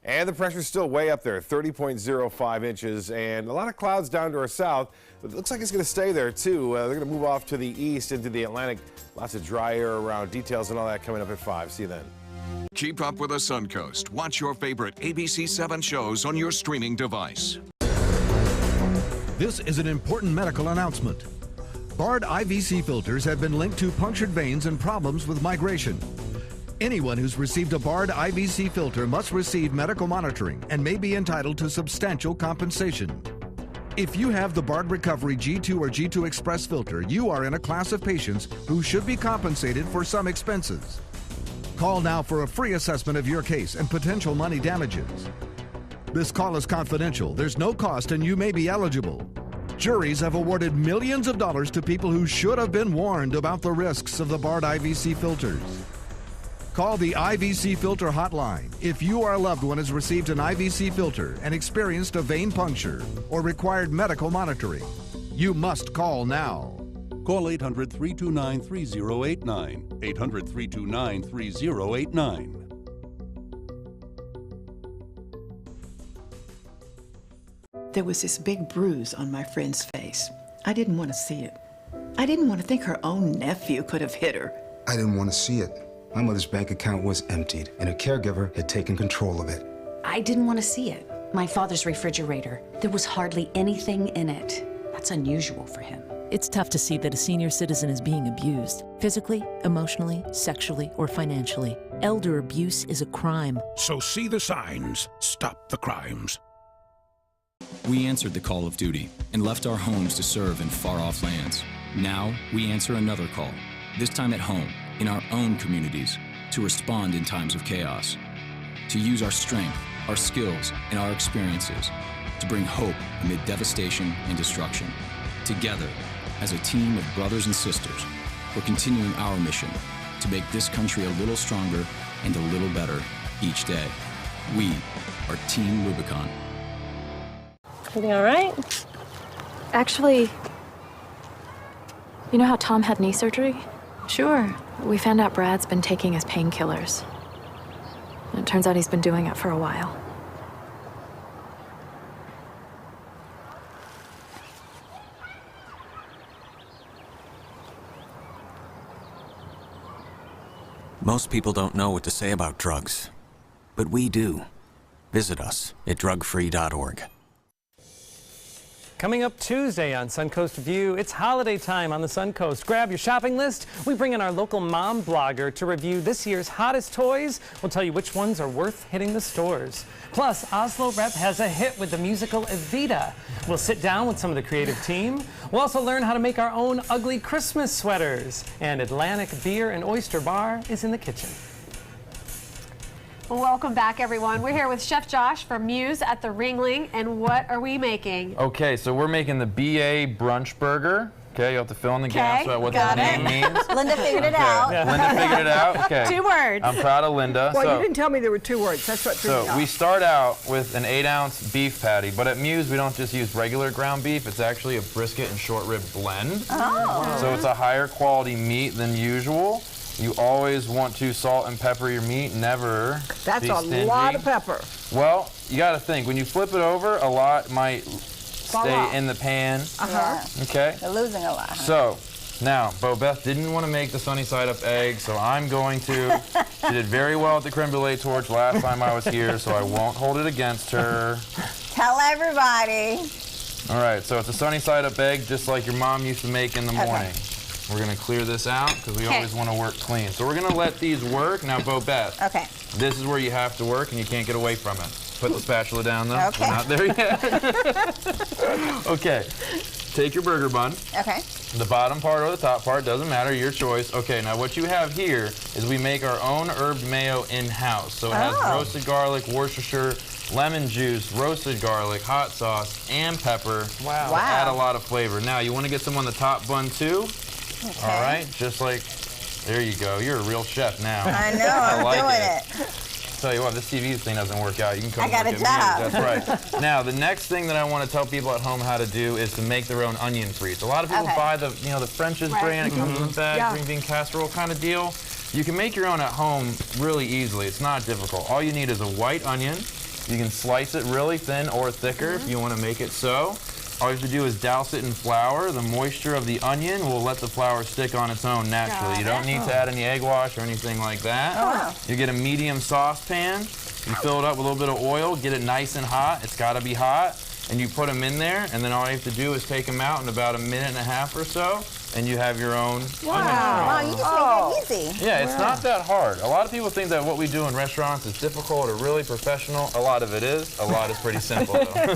And the pressure's still way up there, 30.05 inches, and a lot of clouds down to our south. But it looks like it's going to stay there, too. They're going to move off to the east into the Atlantic. Lots of dry air around. Details and all that coming up at 5. See you then. Keep up with the Suncoast. Watch your favorite ABC7 shows on your streaming device. This is an important medical announcement. Bard IVC filters have been linked to punctured veins and problems with migration. Anyone who's received a Bard IVC filter must receive medical monitoring and may be entitled to substantial compensation. If you have the Bard Recovery G2 or G2 Express filter, you are in a class of patients who should be compensated for some expenses. Call now for a free assessment of your case and potential money damages. This call is confidential. There's no cost and you may be eligible. Juries have awarded millions of dollars to people who should have been warned about the risks of the Bard IVC filters. Call the IVC Filter Hotline if you or a loved one has received an IVC filter and experienced a vein puncture or required medical monitoring. You must call now. Call 800-329-3089. 800-329-3089. There was this big bruise on my friend's face. I didn't want to see it. I didn't want to think her own nephew could have hit her. I didn't want to see it. My mother's bank account was emptied, and a caregiver had taken control of it. I didn't want to see it. My father's refrigerator. There was hardly anything in it. That's unusual for him. It's tough to see that a senior citizen is being abused, physically, emotionally, sexually, or financially. Elder abuse is a crime. So see the signs. Stop the crimes. We answered the call of duty and left our homes to serve in far-off lands. Now we answer another call, this time at home, in our own communities, to respond in times of chaos, to use our strength, our skills, and our experiences to bring hope amid devastation and destruction. Together, as a team of brothers and sisters, we're continuing our mission to make this country a little stronger and a little better each day. We are Team Rubicon. Everything all right? Actually, you know how Tom had knee surgery? Sure. We found out Brad's been taking his painkillers. And it turns out he's been doing it for a while. Most people don't know what to say about drugs, but we do. Visit us at drugfree.org. Coming up Tuesday on Suncoast View, it's holiday time on the Suncoast. Grab your shopping list. We bring in our local mom blogger to review this year's hottest toys. We'll tell you which ones are worth hitting the stores. Plus, Oslo Rep has a hit with the musical Evita. We'll sit down with some of the creative team. We'll also learn how to make our own ugly Christmas sweaters. And Atlantic Beer and Oyster Bar is in the kitchen. Welcome back, everyone. We're here with Chef Josh from Muse at the Ringling, and what are we making? Okay, so we're making the BA brunch burger. Okay, you have to fill in the gaps about what the name means. Linda figured it out. Yeah. Linda figured it out. Okay. 2 words. I'm proud of Linda. Well, you didn't tell me there were 2 words. That's what threw me So off. we start out with an 8-ounce beef patty, but at Muse we don't just use regular ground beef. It's actually a brisket and short rib blend. Oh. So it's a higher quality meat than usual. You always want to salt and pepper your meat, never That's be a stingy. lot of pepper. Well, you got to think, when you flip it over, a lot might stay off. in the pan. Uh-huh. Okay? They're losing a lot. Huh? So, now, Bo Beth didn't want to make the sunny side up egg, so I'm going to. She did very well at the creme brulee torch last time I was here, so I won't hold it against her. Tell everybody. All right, so it's a sunny side up egg, just like your mom used to make in the morning. We're going to clear this out because we always want to work clean. So we're going to let these work. Now, Bo Beth, Okay. this is where you have to work and you can't get away from it. Put the spatula down, though. Okay. We're not there yet. Okay. Take your burger bun. Okay. The bottom part or the top part, doesn't matter, your choice. Okay, now what you have here is we make our own herbed mayo in-house. So it has roasted garlic, Worcestershire, lemon juice, roasted garlic, hot sauce, and pepper. Wow. To add a lot of flavor. Now, you want to get some on the top bun, too. Okay. All right, just like, there you go. You're a real chef now. I know, I'm like doing it. Tell you what, this TV thing doesn't work out. You can come I got work a at Muse. job. That's right. Now, the next thing that I want to tell people at home how to do is to make their own onion frites. A lot of people buy the, the French's brand. It comes in a bag, green bean casserole kind of deal. You can make your own at home really easily. It's not difficult. All you need is a white onion. You can slice it really thin or thicker if you want to make it so. All you have to do is douse it in flour. The moisture of the onion will let the flour stick on its own naturally. You don't need to add any egg wash or anything like that. Oh, wow. You get a medium saucepan. You fill it up with a little bit of oil, get it nice and hot. It's got to be hot. And you put them in there, and then all you have to do is take them out in about a minute and a half or so, and you have your own onion fries. Wow, you just make it easy. Yeah, it's not that hard. A lot of people think that what we do in restaurants is difficult or really professional. A lot of it is. A lot is pretty simple, though.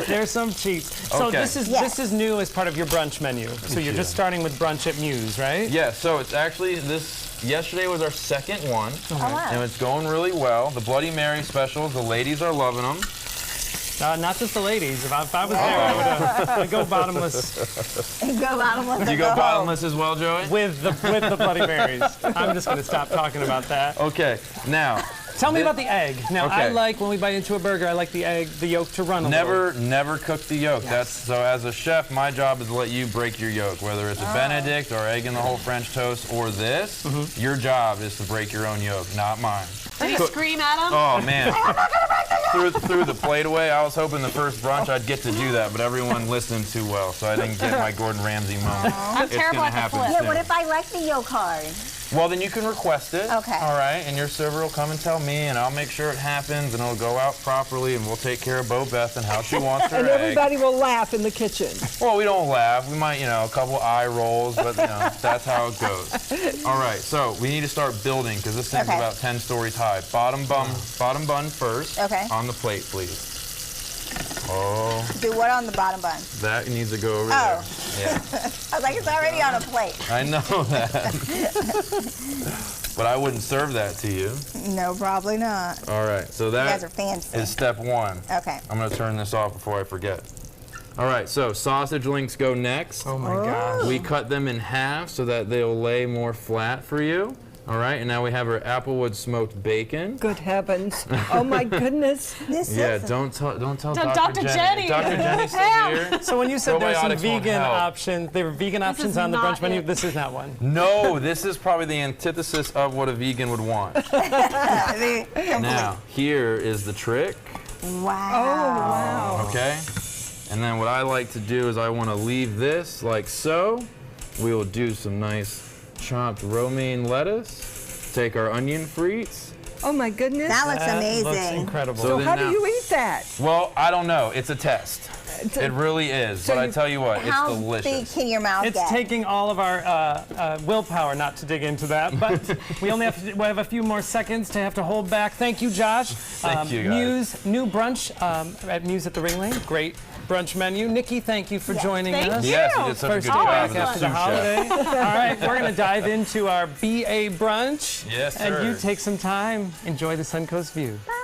There's some cheats. So Okay. this is new as part of your brunch menu. So you're just starting with brunch at Muse, right? Yeah, so it's actually yesterday was our second one. Oh, wow. And it's going really well. The Bloody Mary specials, the ladies are loving them. Not just the ladies. If I was there, I would go bottomless. Go bottomless. You go bottomless as well, Joey? With the Bloody Marys. I'm just going to stop talking about that. Okay, now. Tell me about the egg. Now, I Okay. like, when we bite into a burger, I like the egg, the yolk to run a little. Never cook the yolk. Yes. So as a chef, my job is to let you break your yolk, whether it's a Benedict or egg in the whole French toast or this. Your job is to break your own yolk, not mine. Did you scream at him? Oh, man. Threw the plate away. I was hoping the first brunch I'd get to do that, but everyone listened too well, so I didn't get my Gordon Ramsay moment. I'm It's terrible gonna at the happen flip. Yeah, soon. what if I like the yolk hard? Well, then you can request it. Okay. All right, and your server will come and tell me, and I'll make sure it happens, and it'll go out properly, and we'll take care of Bo Beth and how she wants her And egg. everybody will laugh in the kitchen. Well, we don't laugh. We might, a couple eye rolls, but that's how it goes. All right, so we need to start building because this thing's about 10 stories high. Bottom bun first. Okay. On the plate, please. Oh. Do what on the bottom bun? That needs to go over Oh. there. Yeah. I was like, it's already on a plate. I know that. But I wouldn't serve that to you. No, probably not. All right, so You that guys are fancy. is step one. Okay. I'm going to turn this off before I forget. All right, so sausage links go next. Oh my gosh. We cut them in half so that they'll lay more flat for you. All right, and now we have our applewood smoked bacon. Good heavens! Oh my goodness! Don't tell Dr. Jenny. Dr. Jenny's still here. So when you said there's some Probiotics won't vegan help. options, there were vegan options on the brunch menu. This is not one. No, this is probably the antithesis of what a vegan would want. Now, here is the trick. Wow. Oh, wow. Okay? And then what I like to do is I want to leave this like so. We will do some nice chopped romaine lettuce. Take our onion frites. Oh my goodness. That looks amazing. Looks incredible. So how do you eat that? Well, I don't know. It's a test. It really is. So but I tell you what, it's delicious. How big can your mouth It's get? taking all of our willpower not to dig into that, but we only have a few more seconds to have to hold back. Thank you, Josh. Thank you, guys. Muse, new brunch at Muse at the Ring Lane. Great brunch menu. Nikki, thank you for joining us. Yes, you did such First a good day job back as a after the sous holiday. chef. All right, we're going to dive into our BA brunch. Yes, And sir. you take some time. Enjoy the Suncoast view. Bye.